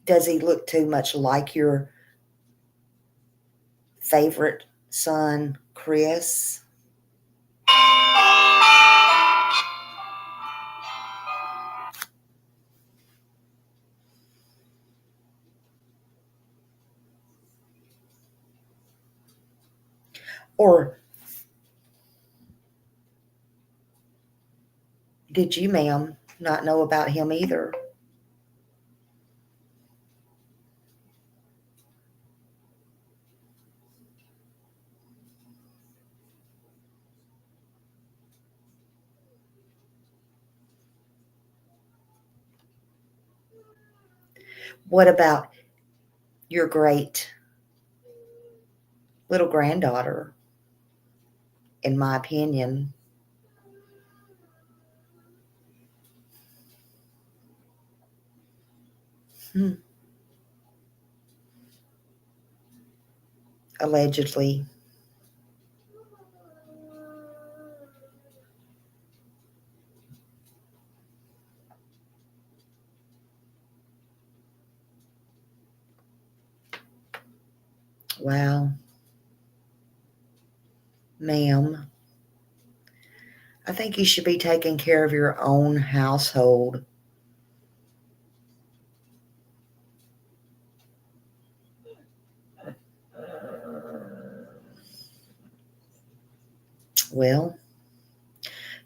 [SPEAKER 1] Does he look too much like your favorite son, Chris? Or did you, ma'am, not know about him either? What about your great little granddaughter? In my opinion, allegedly. Wow, ma'am, I think you should be taking care of your own household. Well,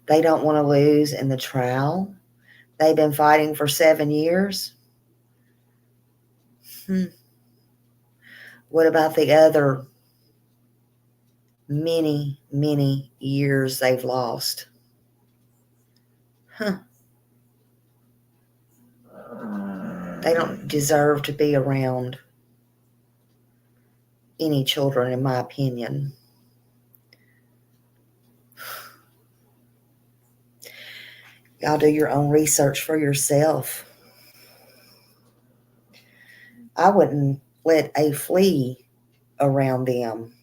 [SPEAKER 1] they don't want to lose in the trial. They've been fighting for 7 years. What about the other many, many years they've lost? They don't deserve to be around any children, in my opinion. Y'all do your own research for yourself. I wouldn't let a flea around them.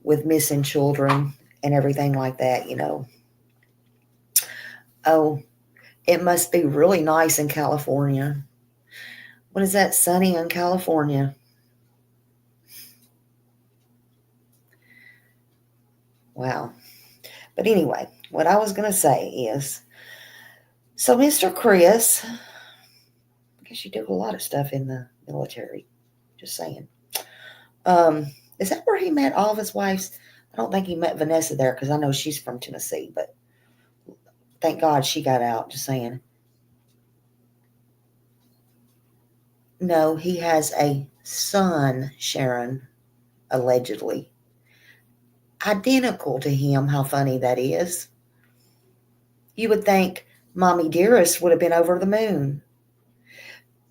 [SPEAKER 1] With missing children and everything like that, Oh, it must be really nice in California. What is that, sunny in California? Wow. But anyway, what I was going to say is, so Mr. Chris, I guess you do a lot of stuff in the military, just saying. Is that where he met all of his wives? I don't think he met Vanessa there because I know she's from Tennessee, but thank God she got out, just saying. No, he has a son, Sharon, allegedly. Identical to him. How funny that is. You would think Mommy Dearest would have been over the moon.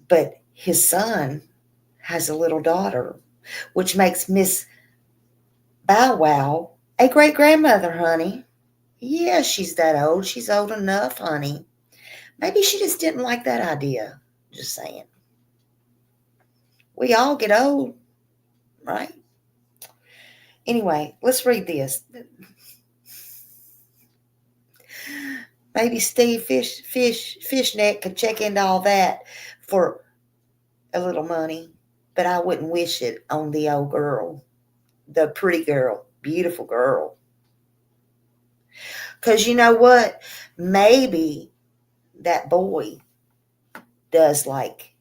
[SPEAKER 1] But his son has a little daughter, which makes Miss Bow Wow a great-grandmother, honey. Yeah, she's that old. She's old enough, honey. Maybe she just didn't like that idea. Just saying. We all get old, right? Anyway, let's read this. Maybe Steve Fishneck could check into all that for a little money, but I wouldn't wish it on the old girl, the pretty girl, beautiful girl. Because you know what? Maybe that boy does like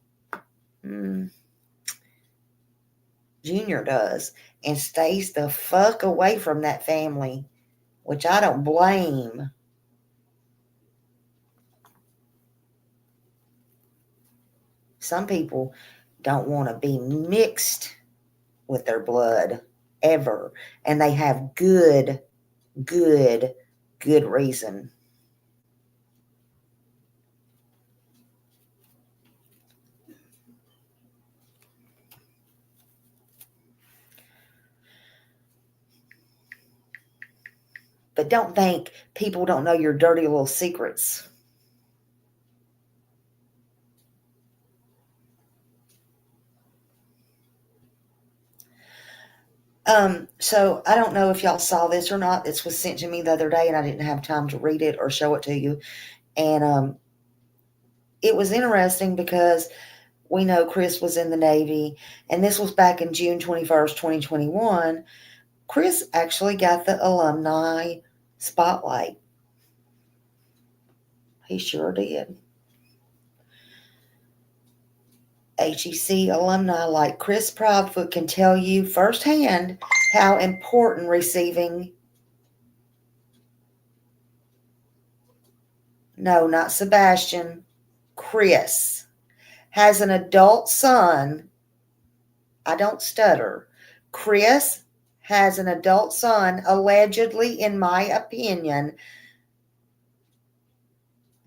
[SPEAKER 1] Junior does, and stays the fuck away from that family, which I don't blame. Some people don't want to be mixed with their blood ever, and they have good reason. But don't think people don't know your dirty little secrets. So I don't know if y'all saw this or not. This was sent to me the other day and I didn't have time to read it or show it to you. And it was interesting because we know Chris was in the Navy, and this was back in June 21st, 2021. Chris actually got the alumni spotlight. He sure did. HEC alumni like Chris Proudfoot can tell you firsthand how important receiving, no, not Sebastian, Chris, has an adult son. I don't stutter. Chris has an adult son, allegedly, in my opinion,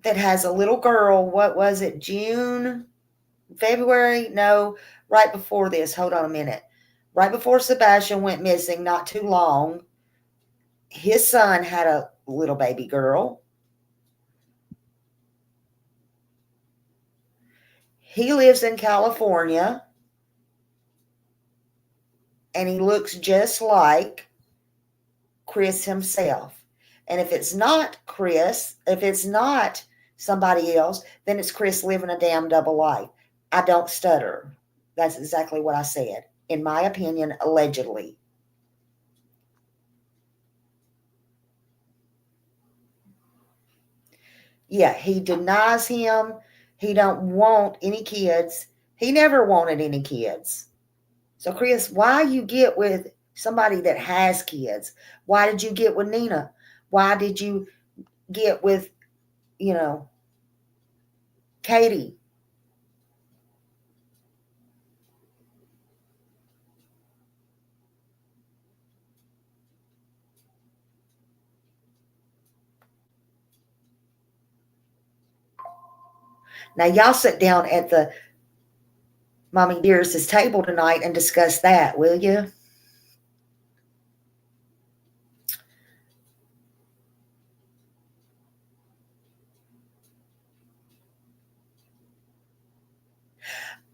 [SPEAKER 1] that has a little girl. What was it, June? February? No, right before this. Hold on a minute. Right before Sebastian went missing, not too long, his son had a little baby girl. He lives in California, and he looks just like Chris himself. And if it's not Chris, if it's not somebody else, then it's Chris living a damn double life. I don't stutter. That's exactly what I said. In my opinion, allegedly. Yeah, he denies him. He don't want any kids. He never wanted any kids. So, Chris, why you get with somebody that has kids? Why did you get with Nina? Why did you get with, Katie? Now, y'all sit down at the Mommy Dearest's table tonight and discuss that, will you?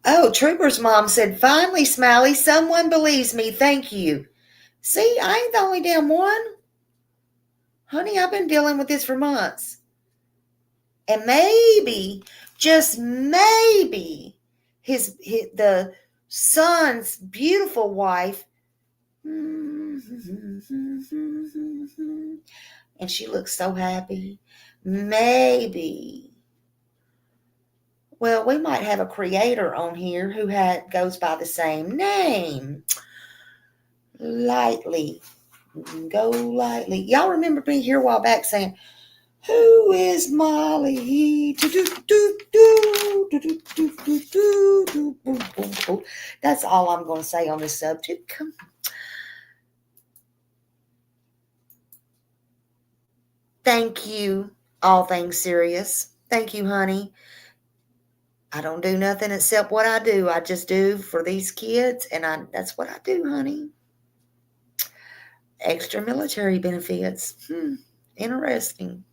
[SPEAKER 1] Oh, Trooper's mom said, finally, Smiley, someone believes me. Thank you. See, I ain't the only damn one. Honey, I've been dealing with this for months. And maybe, just maybe, the son's beautiful wife, and she looks so happy. Maybe. Well, we might have a creator on here who goes by the same name. Lightly. Go lightly. Y'all remember me here a while back saying, who is Molly? That's all I'm going to say on this subject. Thank you, All Things Serious. Thank you, honey. I don't do nothing except what I do. I just do for these kids, and that's what I do, honey. Extra military benefits. Interesting.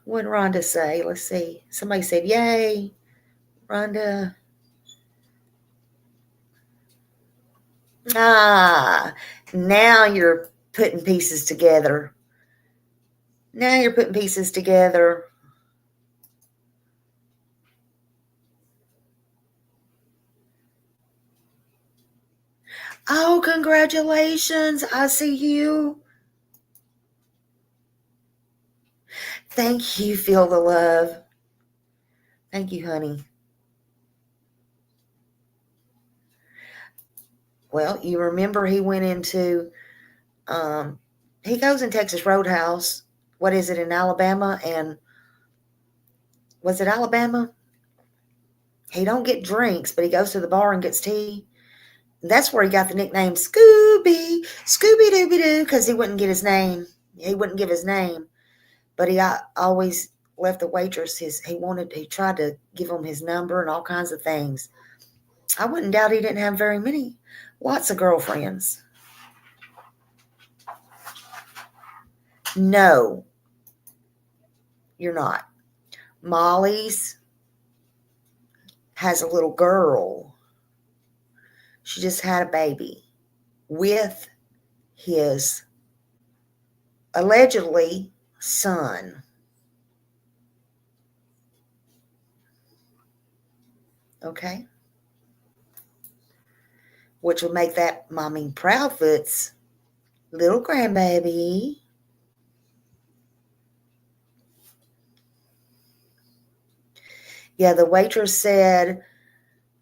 [SPEAKER 1] What did Rhonda say? Let's see. Somebody said, yay. Rhonda. Now you're putting pieces together. Oh, congratulations. I see you. Thank you. Feel the love. Thank you, honey. Well, you remember he went into, he goes in Texas Roadhouse. What is it, in Alabama? And was it Alabama? He don't get drinks, but he goes to the bar and gets tea. And that's where he got the nickname Scooby Dooby Doo, because he wouldn't get his name. He wouldn't give his name, but he always left the waitress he tried to give him his number and all kinds of things. I wouldn't doubt he didn't have very many, lots of girlfriends. No, you're not. Molly's has a little girl. She just had a baby with his allegedly son. Okay? Which would make that Mommy Proudfoot's little grandbaby. Yeah, the waitress said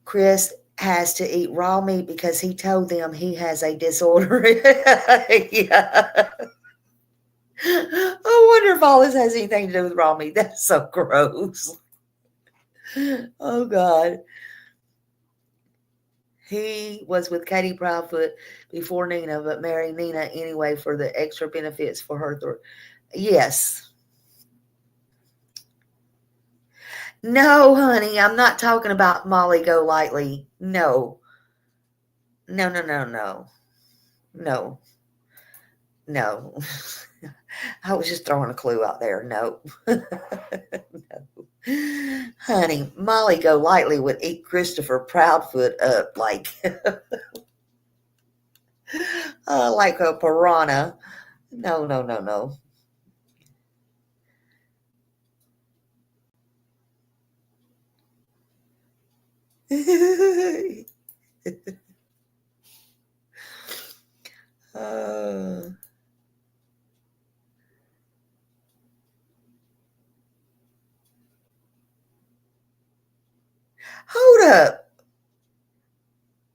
[SPEAKER 1] Chris has to eat raw meat because he told them he has a disorder. Yeah. I wonder if all this has anything to do with raw meat. That's so gross. Oh, God. He was with Katie Proudfoot before Nina, but married Nina anyway for the extra benefits for her. Yes. No, honey, I'm not talking about Molly Golightly. No. No, no, no, no. No. No. I was just throwing a clue out there. No. No. Honey, Molly Golightly would eat Christopher Proudfoot up like like a piranha. No, no, no, no. uh, hold up.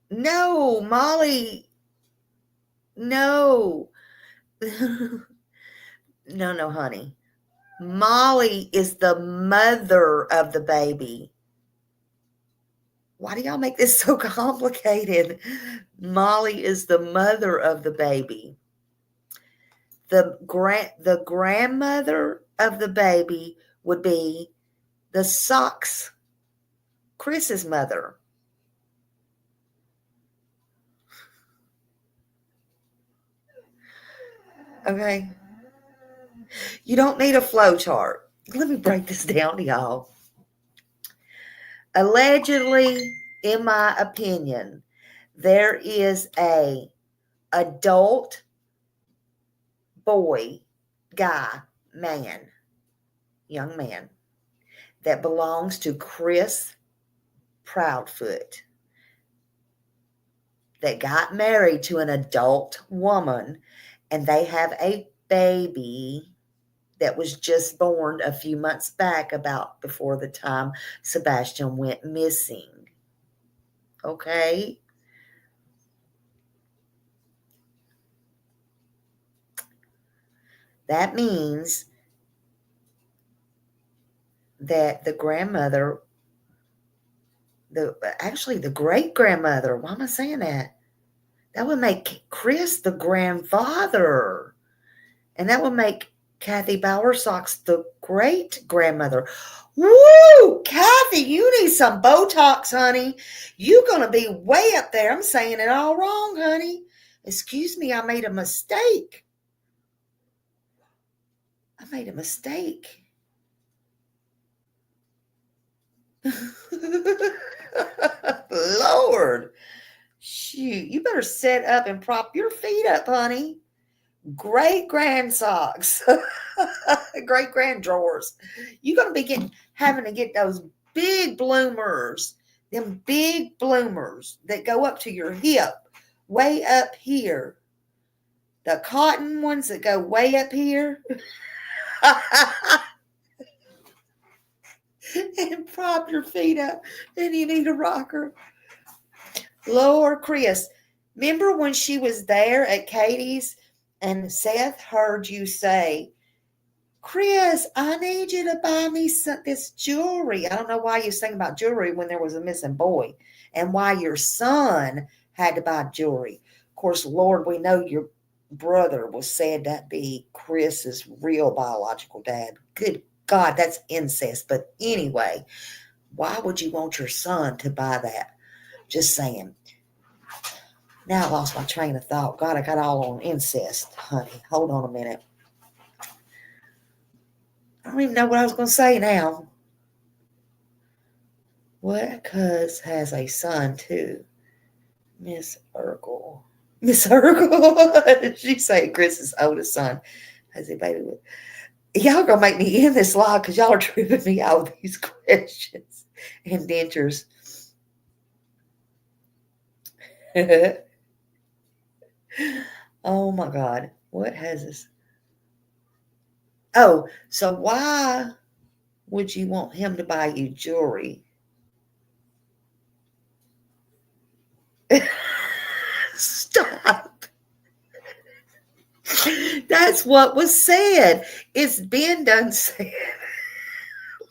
[SPEAKER 1] No, Molly. No. No, no, honey. Molly is the mother of the baby. Why do y'all make this so complicated? Molly is the mother of the baby. The grandmother of the baby would be the socks, Chris's mother. Okay. You don't need a flow chart. Let me break this down to y'all. Allegedly, in my opinion, there is a adult boy, guy, man, young man, that belongs to Chris Proudfoot that got married to an adult woman, and they have a baby that was just born a few months back, about before the time Sebastian went missing. Okay? That means that the grandmother, the great grandmother, why am I saying that? That would make Chris the grandfather. And that would make Kathy Bowersox the great grandmother. Woo! Kathy, you need some Botox, honey. You're going to be way up there. I'm saying it all wrong, honey. Excuse me, I made a mistake. I made a mistake. Lord. Shoot, you better set up and prop your feet up, honey. Great grand socks. Great grand drawers. You're going to be having to get those big bloomers, them big bloomers that go up to your hip. way up here. The cotton ones that go way up here. And prop your feet up. And you need a rocker. Lord, Chris, remember when she was there at Katie's and Seth heard you say, Chris, I need you to buy me this jewelry. I don't know why you sang about jewelry when there was a missing boy and why your son had to buy jewelry. Of course, Lord, we know your brother was said to be Chris's real biological dad. Good God, that's incest. But anyway, why would you want your son to buy that? Just saying. Now I lost my train of thought. God, I got all on incest, honey. Hold on a minute. I don't even know what I was going to say now. What cuz has a son too? Miss Urkel. Miss Urkel. She say Chris's oldest son has a baby with. Y'all gonna make me end this live because y'all are tripping me out with these questions and dentures. Oh my God. What has this? Oh, so why would you want him to buy you jewelry? Stop. That's what was said. It's been done said.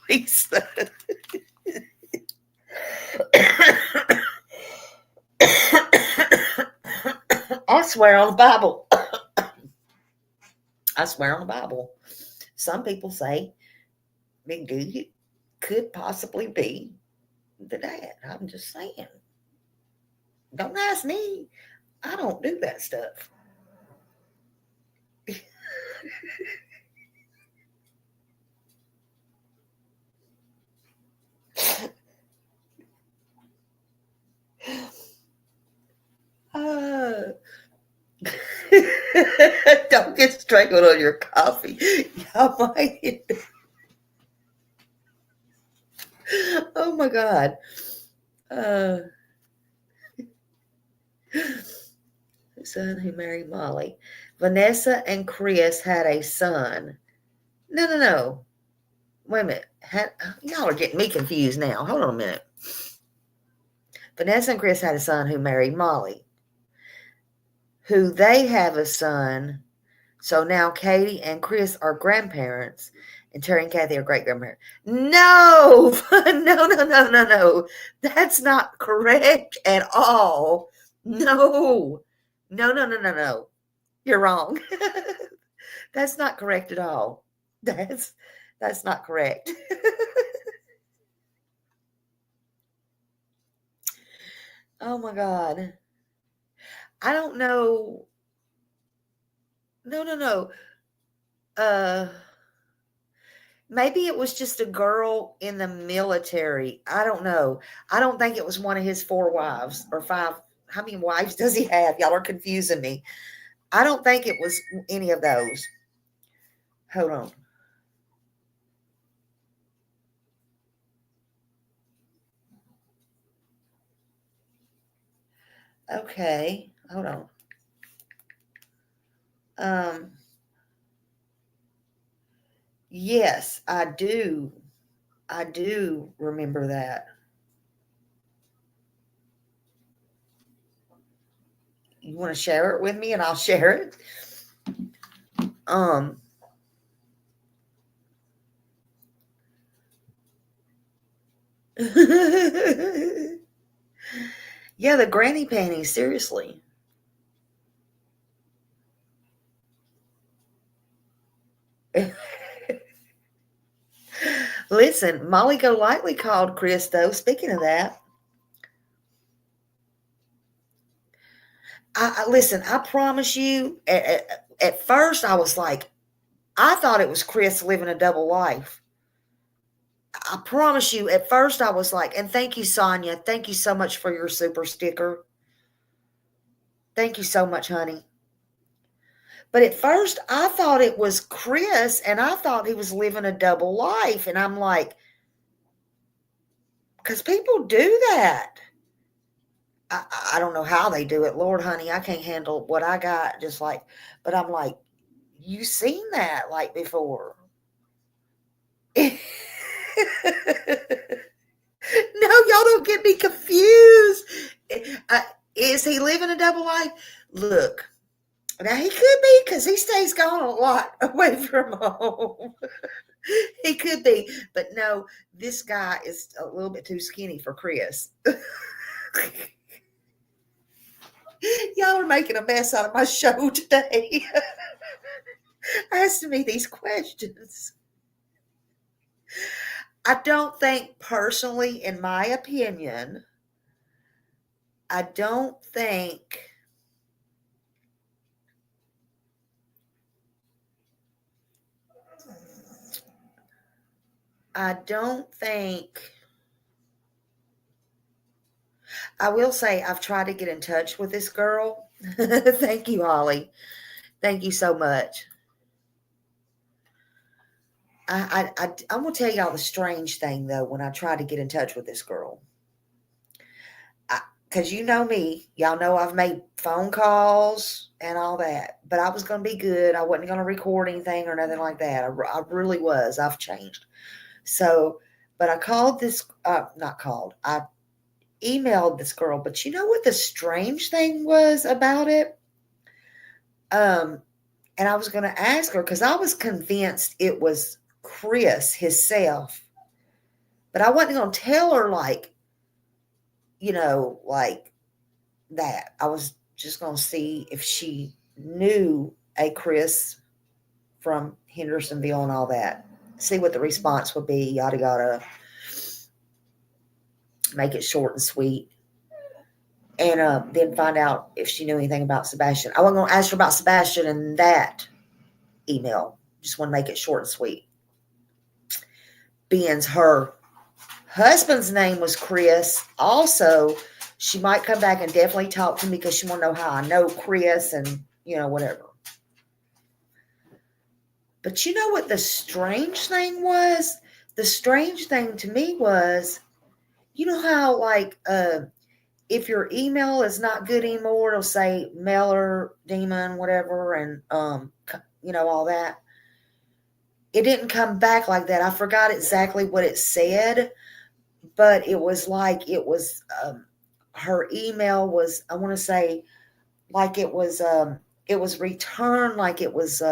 [SPEAKER 1] Lisa. I swear on the Bible. I swear on the Bible. Some people say Big Dude could possibly be the dad. I'm just saying. Don't ask me. I don't do that stuff. Don't get strangled on your coffee. Y'all might. Oh my God. Son who married Molly. Vanessa and Chris had a son. No. Wait a minute. Y'all are getting me confused now. Hold on a minute. Vanessa and Chris had a son who married Molly. Who they have a son. So now Katie and Chris are grandparents. And Terry and Kathy are great-grandparents. No. No. That's not correct at all. No. You're wrong. That's not correct at all. That's not correct. Oh my God. I don't know. No. Maybe it was just a girl in the military. I don't know. I don't think it was one of his 4 wives or 5. How many wives does he have? Y'all are confusing me. I don't think it was any of those. Hold on. Okay. Hold on. Yes, I do. I do remember that. You want to share it with me and I'll share it? Yeah, the granny panties, seriously. Listen, Molly Golightly called Chris, though. Speaking of that, listen, I promise you, at first I was like, I thought it was Chris living a double life. I promise you, at first I was like, and thank you, Sonia. Thank you so much for your super sticker. Thank you so much, honey. But at first I thought it was Chris and I thought he was living a double life. And I'm like, because people do that. I don't know how they do it. Lord, honey, I can't handle what I got. Just like, but I'm like, you seen that like before? No, y'all don't get me confused. Uh, is he living a double life? Look, now he could be because he stays gone a lot away from home. He could be, but no, this guy is a little bit too skinny for Chris. Y'all are making a mess out of my show today. Asking me these questions. I don't think, personally, in my opinion, I don't think I don't think I will say I've tried to get in touch with this girl. Thank you, Holly. Thank you so much. I'm gonna tell y'all the strange thing though. When I tried to get in touch with this girl, because you know me, y'all know I've made phone calls and all that, but I was gonna be good. I wasn't gonna record anything or nothing like that. I really was. I've changed. So, but I called this. Not called. I emailed this girl. But you know what the strange thing was about it? And I was going to ask her because I was convinced it was Chris himself, but I wasn't going to tell her like that. I was just going to see if she knew a Chris from Hendersonville and all that. See what the response would be. Yada yada. Make it short and sweet. And then find out if she knew anything about Sebastian. I wasn't going to ask her about Sebastian in that email. Just want to make it short and sweet. Being her husband's name was Chris. Also, she might come back and definitely talk to me because she want to know how I know Chris and, whatever. But you know what the strange thing was? The strange thing to me was, you know how if your email is not good anymore, it'll say mailer demon, whatever, and all that. It didn't come back like that. I forgot exactly what it said, but it was like her email was, I want to say, like it was returned, like it was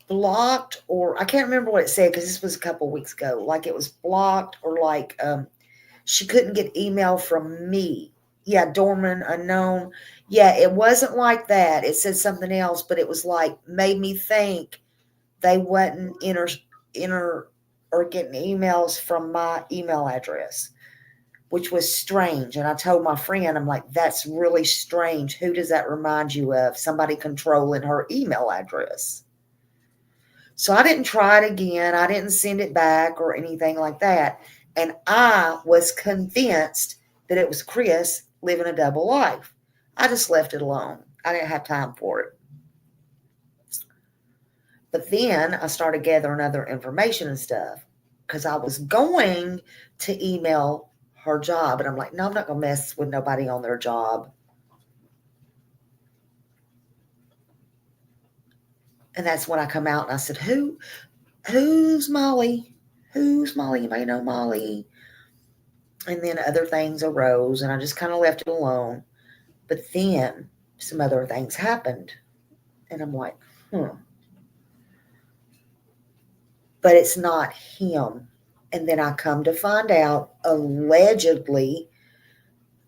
[SPEAKER 1] blocked, or I can't remember what it said because this was a couple of weeks ago. Like it was blocked, or like she couldn't get email from me. Yeah, dormant, unknown. Yeah, it wasn't like that. It said something else, but it was like made me think they wasn't enter or getting emails from my email address, which was strange. And I told my friend, I'm like, that's really strange. Who does that remind you of? Somebody controlling her email address. So I didn't try it again. I didn't send it back or anything like that. And I was convinced that it was Chris living a double life. I just left it alone. I didn't have time for it. But then I started gathering other information and stuff because I was going to email her job. And I'm like, no, I'm not going to mess with nobody on their job. And that's when I come out and I said, who's Molly? Who's Molly? Anybody know Molly? And then other things arose and I just kind of left it alone. But then some other things happened. And I'm like, But it's not him. And then I come to find out, allegedly,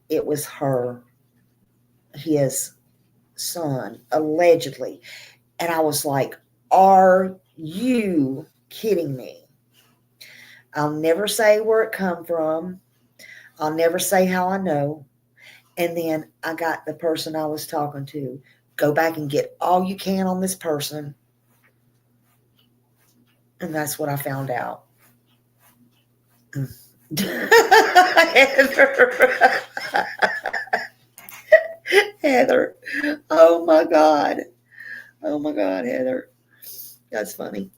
[SPEAKER 1] it was his son, allegedly. And I was like, are you kidding me? I'll never say where it come from. I'll never say how I know. And then I got the person I was talking to, go back and get all you can on this person. And that's what I found out. Heather. Oh my God. Oh my God, Heather. That's funny.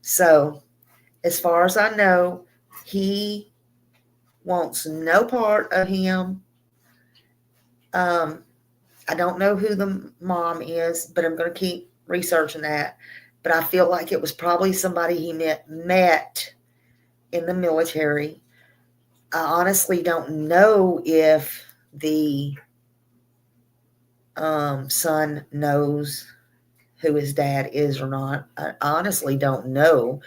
[SPEAKER 1] So, as far as I know, he wants no part of him. I don't know who the mom is, but I'm going to keep researching that. But I feel like it was probably somebody he met in the military. I honestly don't know if the son knows who his dad is or not. I honestly don't know.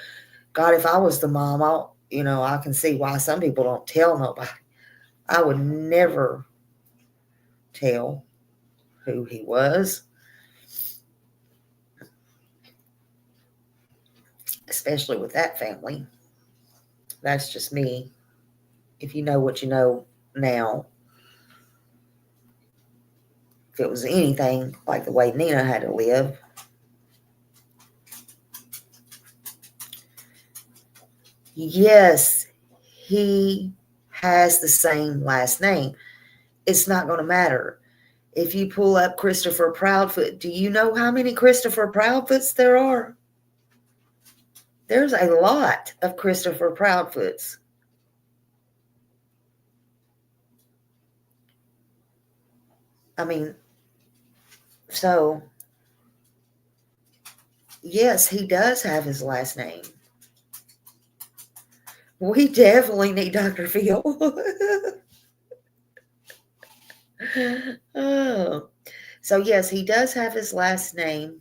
[SPEAKER 1] God, if I was the mom, I can see why some people don't tell nobody. I would never tell who he was, especially with that family. That's just me. If you know what you know now, if it was anything like the way Nina had to live. Yes, he has the same last name. It's not going to matter. If you pull up Christopher Proudfoot, do you know how many Christopher Proudfoots there are? There's a lot of Christopher Proudfoots. I mean, so, yes, he does have his last name. We definitely need Dr. Phil. Oh. So, yes, he does have his last name.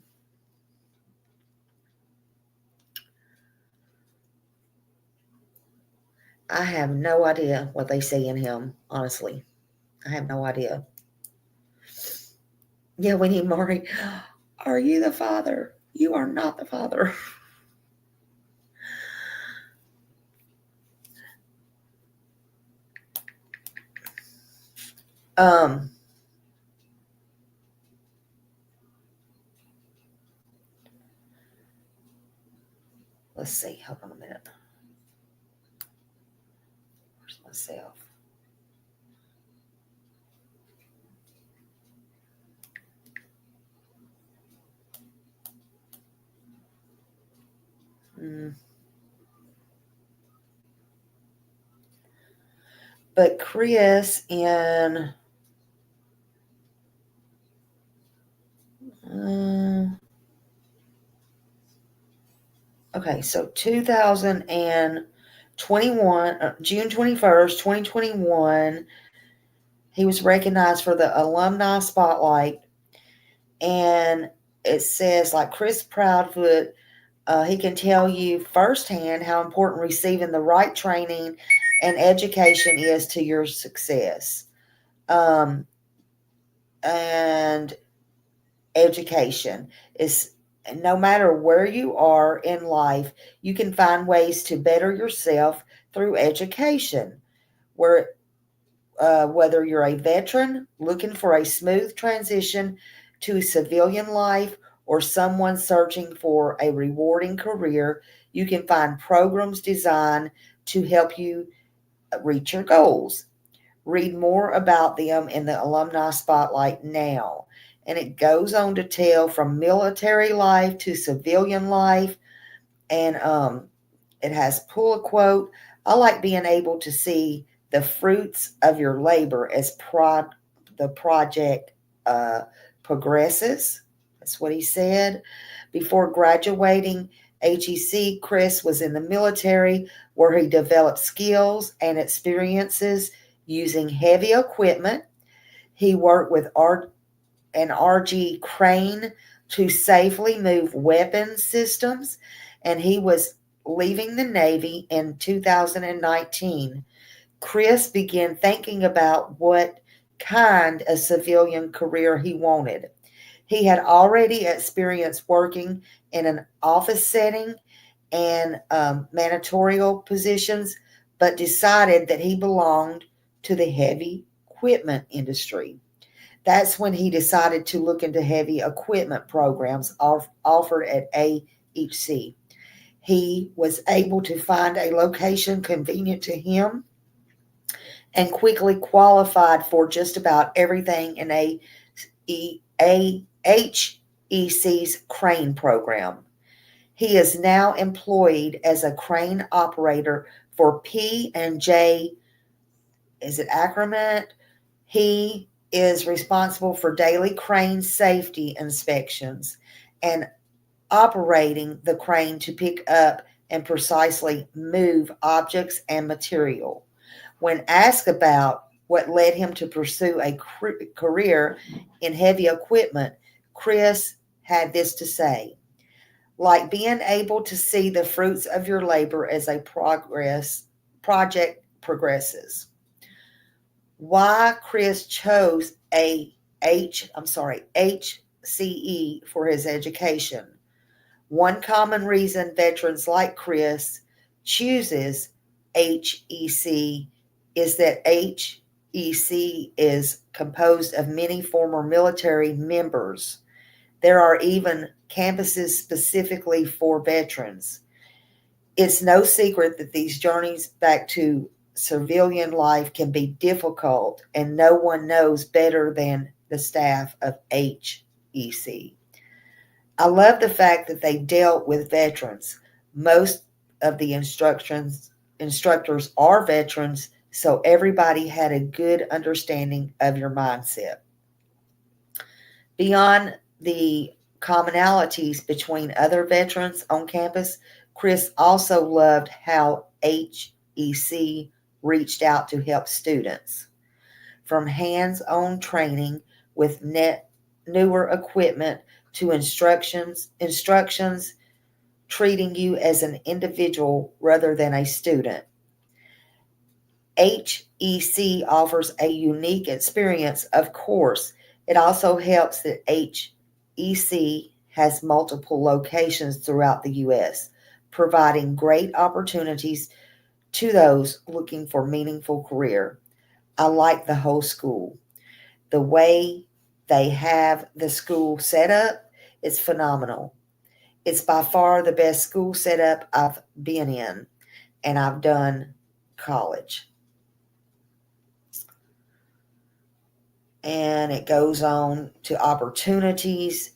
[SPEAKER 1] I have no idea what they see in him, honestly. I have no idea. Yeah, when he married, are you the father? You are not the father. Um, let's see. Hold on a minute. Where's myself? But Chris in okay, so 2021, June 21st, 2021, he was recognized for the Alumni Spotlight. And it says, like Chris Proudfoot, he can tell you firsthand how important receiving the right training and education is to your success. And education is, no matter where you are in life, you can find ways to better yourself through education. Whether you're a veteran looking for a smooth transition to civilian life or someone searching for a rewarding career, you can find programs designed to help you reach your goals. Read more about them in the Alumni Spotlight now. And it goes on to tell from military life to civilian life. And it has pull a quote. I like being able to see the fruits of your labor as the project progresses. That's what he said. Before graduating HEC, Chris was in the military where he developed skills and experiences using heavy equipment. He worked with an RG crane to safely move weapons systems, and he was leaving the Navy in 2019. Chris began thinking about what kind of civilian career he wanted. He had already experienced working in an office setting and managerial positions, but decided that he belonged to the heavy equipment industry. That's when he decided to look into heavy equipment programs offered at AHC. He was able to find a location convenient to him and quickly qualified for just about everything in AHEC's crane program. He is now employed as a crane operator for P&J is it accrement? He is responsible for daily crane safety inspections and operating the crane to pick up and precisely move objects and material. When asked about what led him to pursue a career in heavy equipment, Chris had this to say: like being able to see the fruits of your labor as a project progresses. Why Chris chose HCE for his education. One common reason veterans like Chris chooses HEC is that HEC is composed of many former military members. There are even campuses specifically for veterans. It's no secret that these journeys back to civilian life can be difficult, and no one knows better than the staff of HEC. I love the fact that they dealt with veterans. Most of the instructors are veterans, so everybody had a good understanding of your mindset. Beyond the commonalities between other veterans on campus, Chris also loved how HEC reached out to help students. From hands-on training with newer equipment to instructions treating you as an individual rather than a student. HEC offers a unique experience, of course. It also helps that HEC has multiple locations throughout the U.S., providing great opportunities to those looking for a meaningful career. I like the whole school. The way they have the school set up is phenomenal. It's by far the best school setup I've been in, and I've done college. And it goes on to opportunities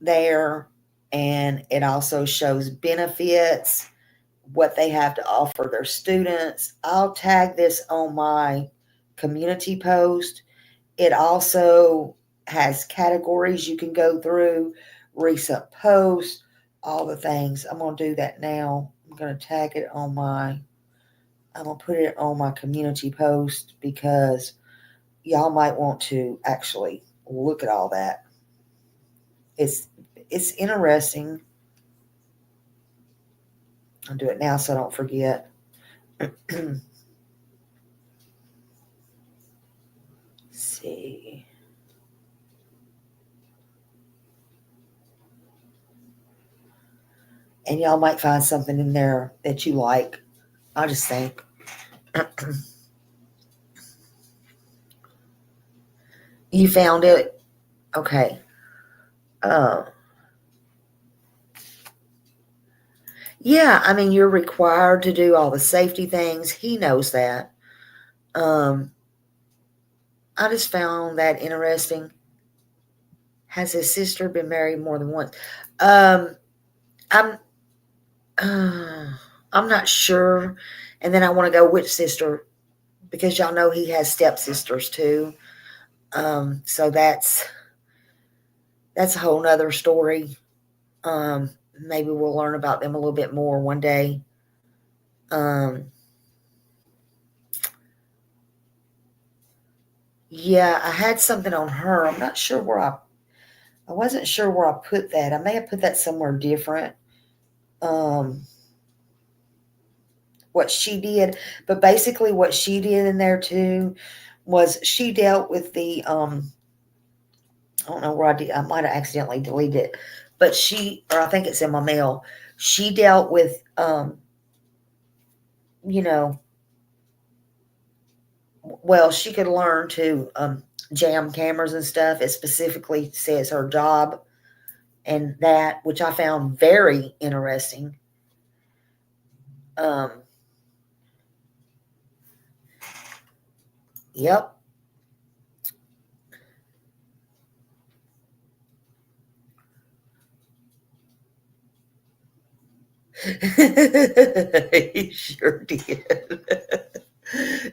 [SPEAKER 1] there, and it also shows benefits, what they have to offer their students. I'll tag this on my community post. It also has categories you can go through, recent posts, all the things. I'm going to do that now. I'm going to tag it on I'm going to put it on my community post because y'all might want to actually look at all that. It's interesting. I'll do it now so I don't forget. See. And y'all might find something in there that you like. I just think. You found it? Okay. Yeah, I mean, you're required to do all the safety things. He knows that. I just found that interesting. Has his sister been married more than once? I'm I'm not sure. And then I want to go which sister, because y'all know he has stepsisters too. So that's a whole nother story. Maybe we'll learn about them a little bit more one day. Yeah, I had something on her. I'm not sure where I wasn't sure where I put that. I may have put that somewhere different. What she did, but basically what she did in there too was she dealt with the I don't know where I might have accidentally deleted it, but I think it's in my mail. She dealt with well, she could learn to jam cameras and stuff. It specifically says her job and that, which I found very interesting. Yep. He sure did.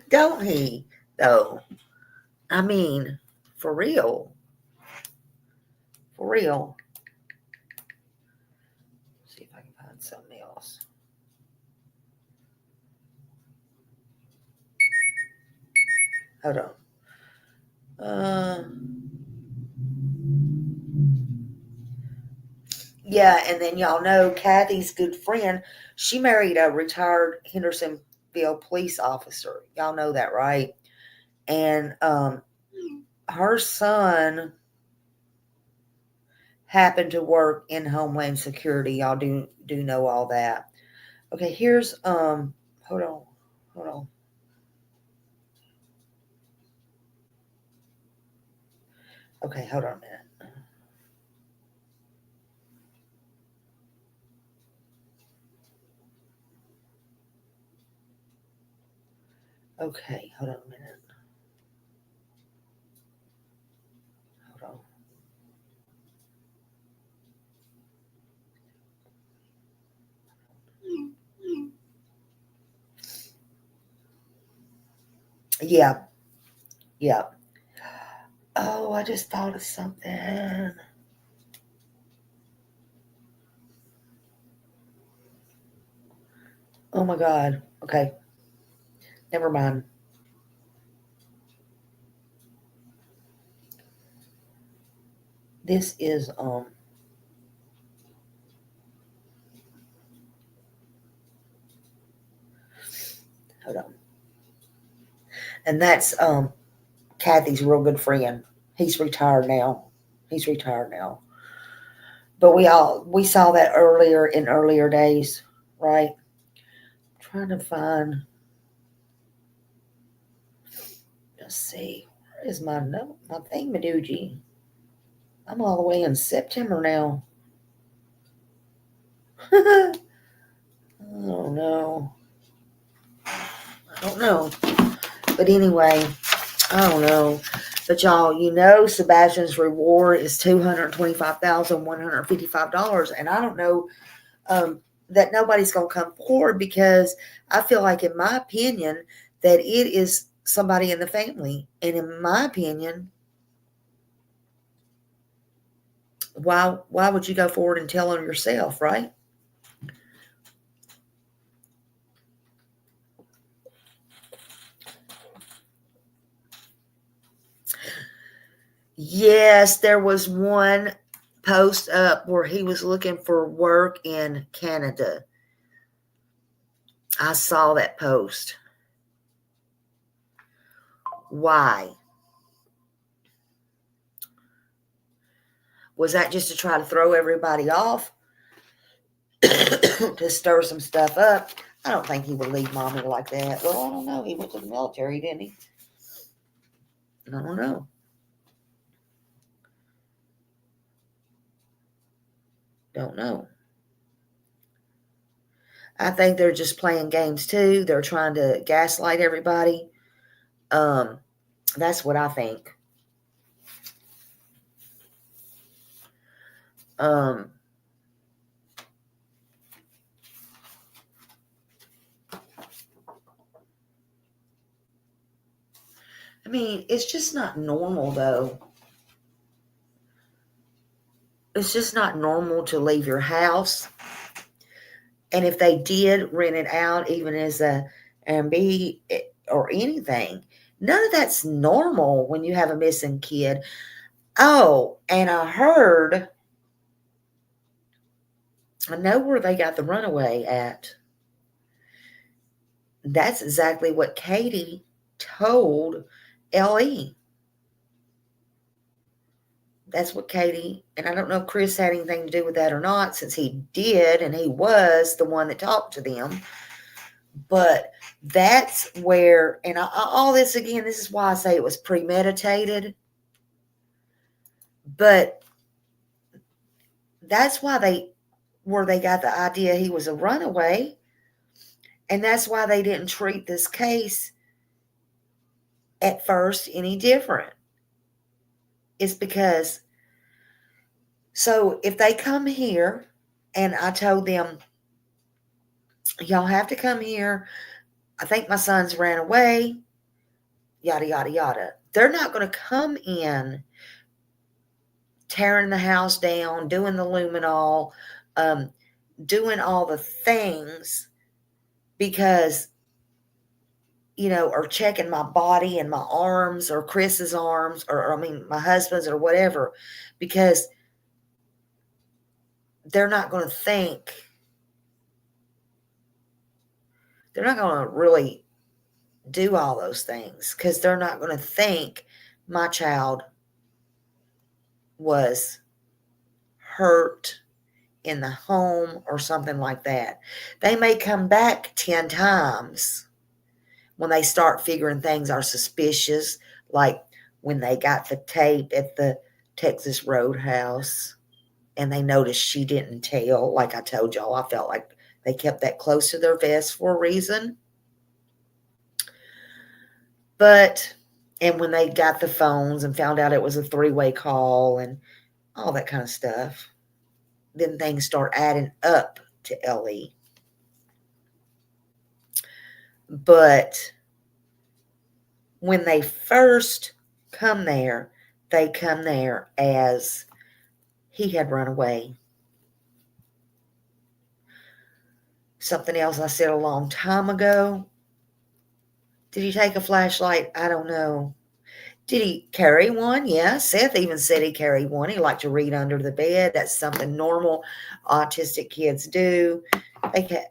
[SPEAKER 1] Don't he? though. I mean, for real. For real. Let's see if I can find something else. Hold on. Yeah, and then y'all know Kathy's good friend, she married a retired Hendersonville police officer. Y'all know that, right? And her son happened to work in Homeland Security. Y'all do know all that. Okay, here's hold on. Okay, hold on a minute. Okay, hold on a minute. Hold on. Yeah, yeah. Oh, I just thought of something. Oh my God. Okay, never mind. This is hold on. And that's Kathy's real good friend. He's retired now. But we saw that in earlier days, right? I'm trying to find. Let's see. Where is my note? My thingamajiggy. I'm all the way in September now. I don't know. But anyway, I don't know. But y'all, Sebastian's reward is $225,155, and I don't know that nobody's gonna come forward because I feel like, in my opinion, that it is somebody in the family, and in my opinion, why would you go forward and tell on yourself, right? Yes, there was one post up where he was looking for work in Canada. I saw that post. Why? Was that just to try to throw everybody off? To stir some stuff up? I don't think he would leave mommy like that. Well, I don't know. He went to the military, didn't he? I don't know. Don't know. I think they're just playing games too. They're trying to gaslight everybody. That's what I think. I mean, it's just not normal, though. It's just not normal to leave your house. And if they did rent it out, even as a Airbnb or anything, none of that's normal when you have a missing kid. Oh, and I know where they got the runaway at. That's exactly what Katie told Ellie. That's what Katie, and I don't know if Chris had anything to do with that or not, since he did, and he was the one that talked to them. But that's where, and all this again, this is why I say it was premeditated. But that's why they got the idea he was a runaway. And that's why they didn't treat this case at first any different. It's because, so if they come here, and I told them, y'all have to come here. I think my son's ran away. yada, yada, yada. They're not going to come in tearing the house down, doing the luminol, doing all the things because, or checking my body and my arms or Chris's arms or my husband's or whatever, because they're not going to think, they're not going to really do all those things because they're not going to think my child was hurt in the home or something like that. They may come back 10 times when they start figuring things are suspicious, like when they got the tape at the Texas Roadhouse and they noticed she didn't tell. Like I told y'all, I felt like they kept that close to their vest for a reason. And when they got the phones and found out it was a 3-way call and all that kind of stuff, then things start adding up to Ellie. But when they first come there, they come there as he had run away. Something else I said a long time ago. Did he take a flashlight? I don't know. Did he carry one? Yeah, Seth even said he carried one. He liked to read under the bed. That's something normal autistic kids do. They can,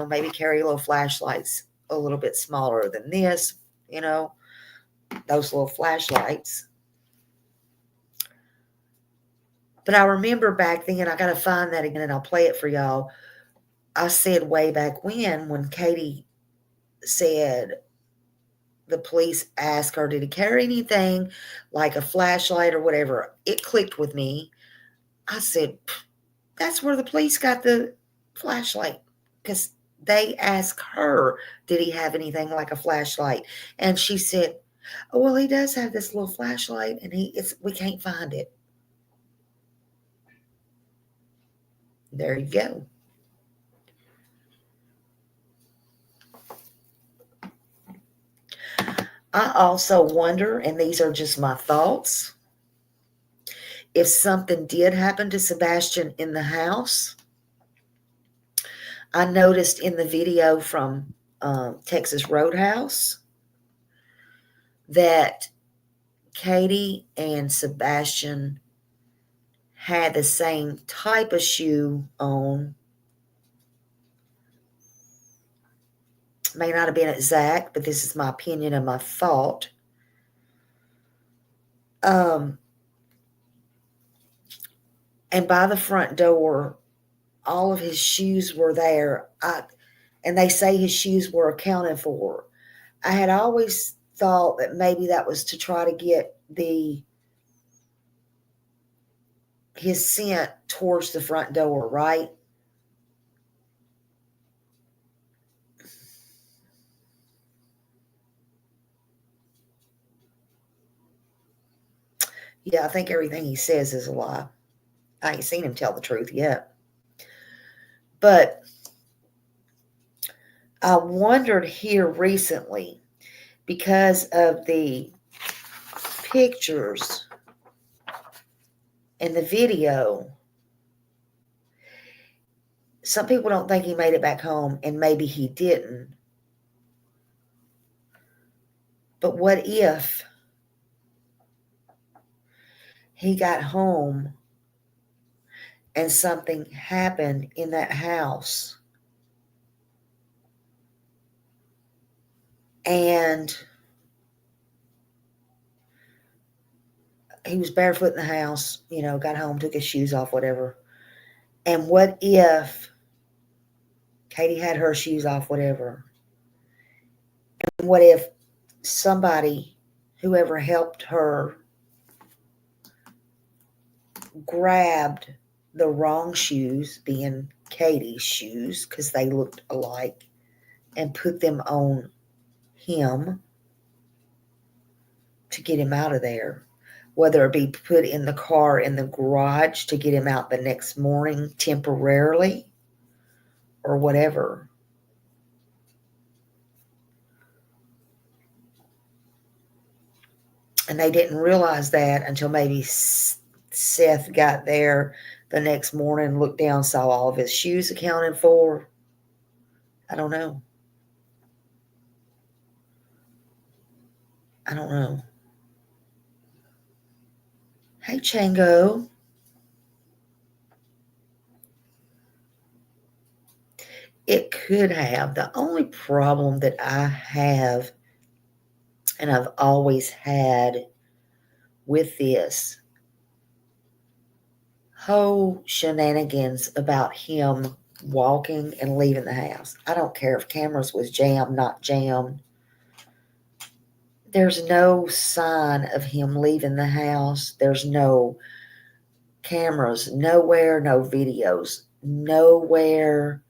[SPEAKER 1] maybe carry little flashlights a little bit smaller than this, those little flashlights. But I remember back then, I got to find that again and I'll play it for y'all. I said way back when Katie said the police asked her, did he carry anything like a flashlight or whatever? It clicked with me. I said, that's where the police got the flashlight, because they asked her, did he have anything like a flashlight? And she said, oh, well, he does have this little flashlight and we can't find it. There you go. I also wonder, and these are just my thoughts, if something did happen to Sebastian in the house. I noticed in the video from Texas Roadhouse that Katie and Sebastian had the same type of shoe on. May not have been exact, but this is my opinion and my thought. And by the front door, all of his shoes were there. And they say his shoes were accounted for. I had always thought that maybe that was to try to get his scent towards the front door, right? Yeah, I think everything he says is a lie. I ain't seen him tell the truth yet. But I wondered here recently, because of the pictures and the video, some people don't think he made it back home, and maybe he didn't. But what if he got home and something happened in that house and he was barefoot in the house, got home, took his shoes off, whatever. And what if Katie had her shoes off, whatever? And what if somebody, whoever helped her, grabbed the wrong shoes, being Katie's shoes, because they looked alike, and put them on him to get him out of there? Whether it be put in the car in the garage to get him out the next morning temporarily or whatever. And they didn't realize that until maybe Seth got there the next morning, looked down, saw all of his shoes accounted for. I don't know. I don't know. Hey, Chango. It could have. The only problem that I have, and I've always had with this whole shenanigans about him walking and leaving the house. I don't care if cameras was jammed, not jammed. There's no sign of him leaving the house. There's no cameras, nowhere, no videos, nowhere,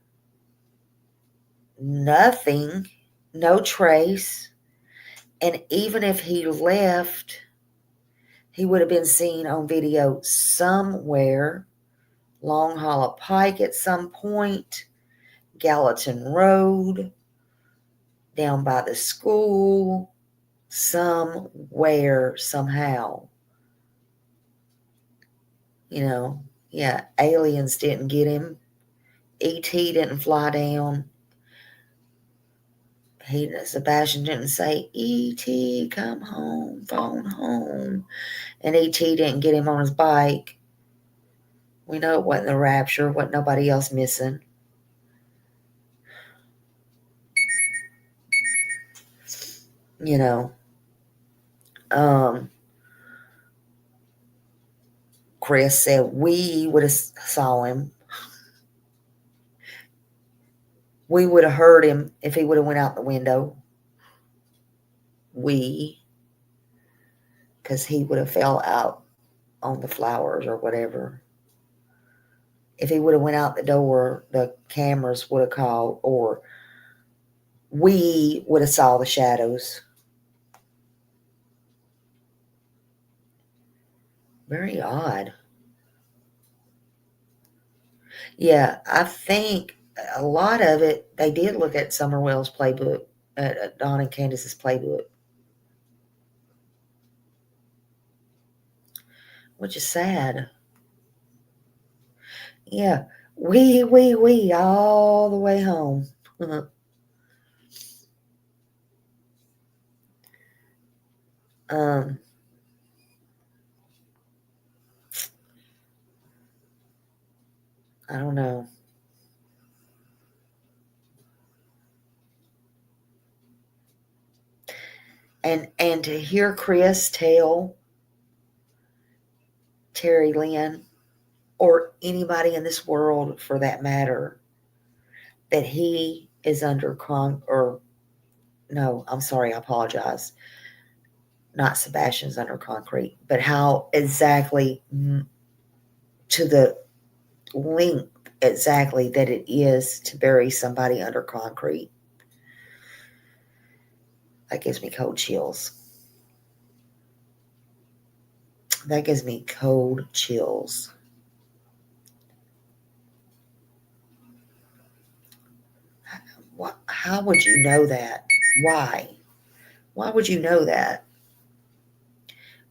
[SPEAKER 1] nothing, no trace. And even if he left, he would have been seen on video somewhere. Long Hollow Pike at some point, Gallatin Road, down by the school, somewhere, somehow. Yeah, aliens didn't get him. E.T. didn't fly down. Sebastian didn't say, E.T., come home, phone home. And E.T. didn't get him on his bike. We know it wasn't the rapture, wasn't nobody else missing. Chris said we would have saw him. We would have heard him if he would have went out the window. Because he would have fell out on the flowers or whatever. If he would have went out the door, the cameras would have called, or we would have saw the shadows. Very odd. Yeah, I think a lot of it, they did look at Summerwell's playbook, at Don and Candace's playbook, which is sad. Yeah, we all the way home. I don't know. And to hear Chris tell Terry Lynn, or anybody in this world for that matter, that he is under no, I'm sorry, I apologize. Not Sebastian's under concrete, but how exactly to the length exactly that it is to bury somebody under concrete. That gives me cold chills. That gives me cold chills. How would you know that? Why? Why would you know that?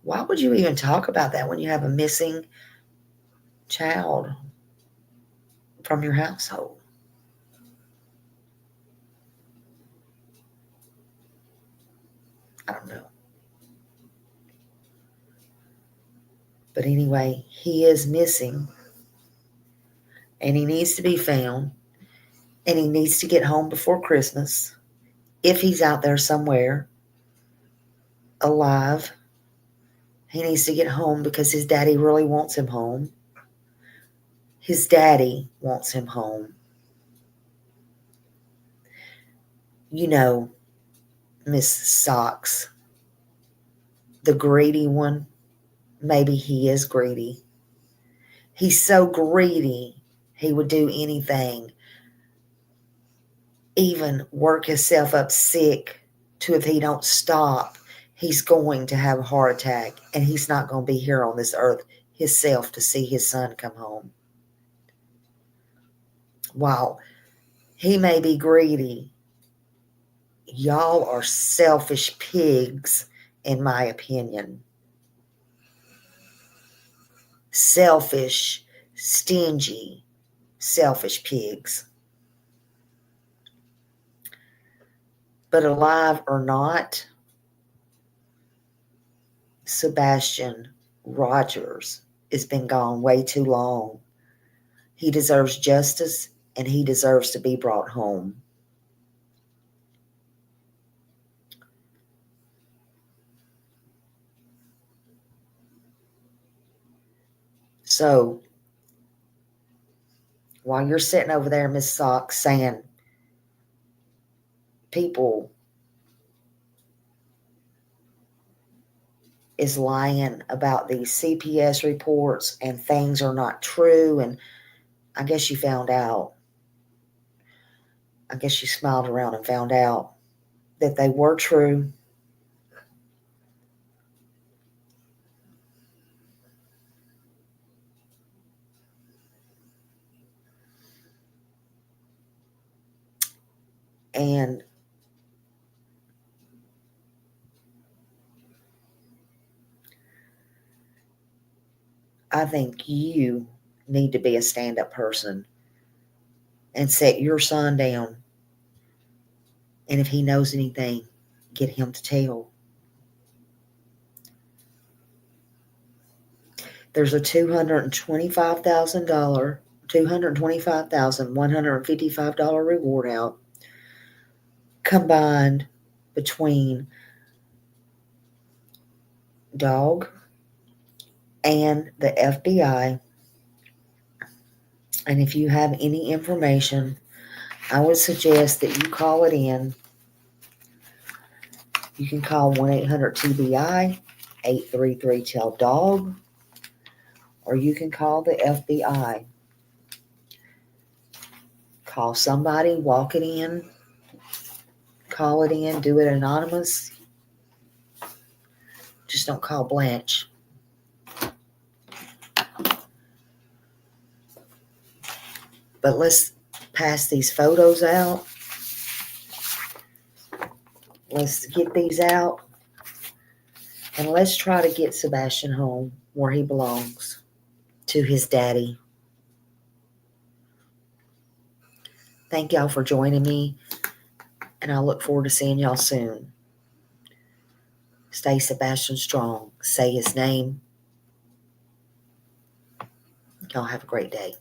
[SPEAKER 1] Why would you even talk about that when you have a missing child from your household? I don't know. But anyway, he is missing. And he needs to be found. And he needs to get home before Christmas. If he's out there somewhere alive, he needs to get home because his daddy really wants him home. His daddy wants him home. Miss Socks, the greedy one, maybe he is greedy. He's so greedy, he would do anything, even work himself up sick to, if he don't stop, he's going to have a heart attack and he's not going to be here on this earth himself to see his son come home. While he may be greedy, y'all are selfish pigs in my opinion. Selfish, stingy, selfish pigs. But alive or not, Sebastian Rogers has been gone way too long. He deserves justice and he deserves to be brought home. So, while you're sitting over there, Miss Socks, saying people is lying about these CPS reports and things are not true, and I guess you found out. I guess you smiled around and found out that they were true. And I think you need to be a stand-up person and set your son down. And if he knows anything, get him to tell. There's a $225,155 reward out combined between dog and the FBI. And if you have any information, I would suggest that you call it in. You can call 1-800-TBI, 833-TELL-DOG, or you can call the FBI. Call somebody, walk it in, call it in, do it anonymous. Just don't call Blanche. But let's pass these photos out. Let's get these out. And let's try to get Sebastian home where he belongs, to his daddy. Thank y'all for joining me. And I look forward to seeing y'all soon. Stay Sebastian strong. Say his name. Y'all have a great day.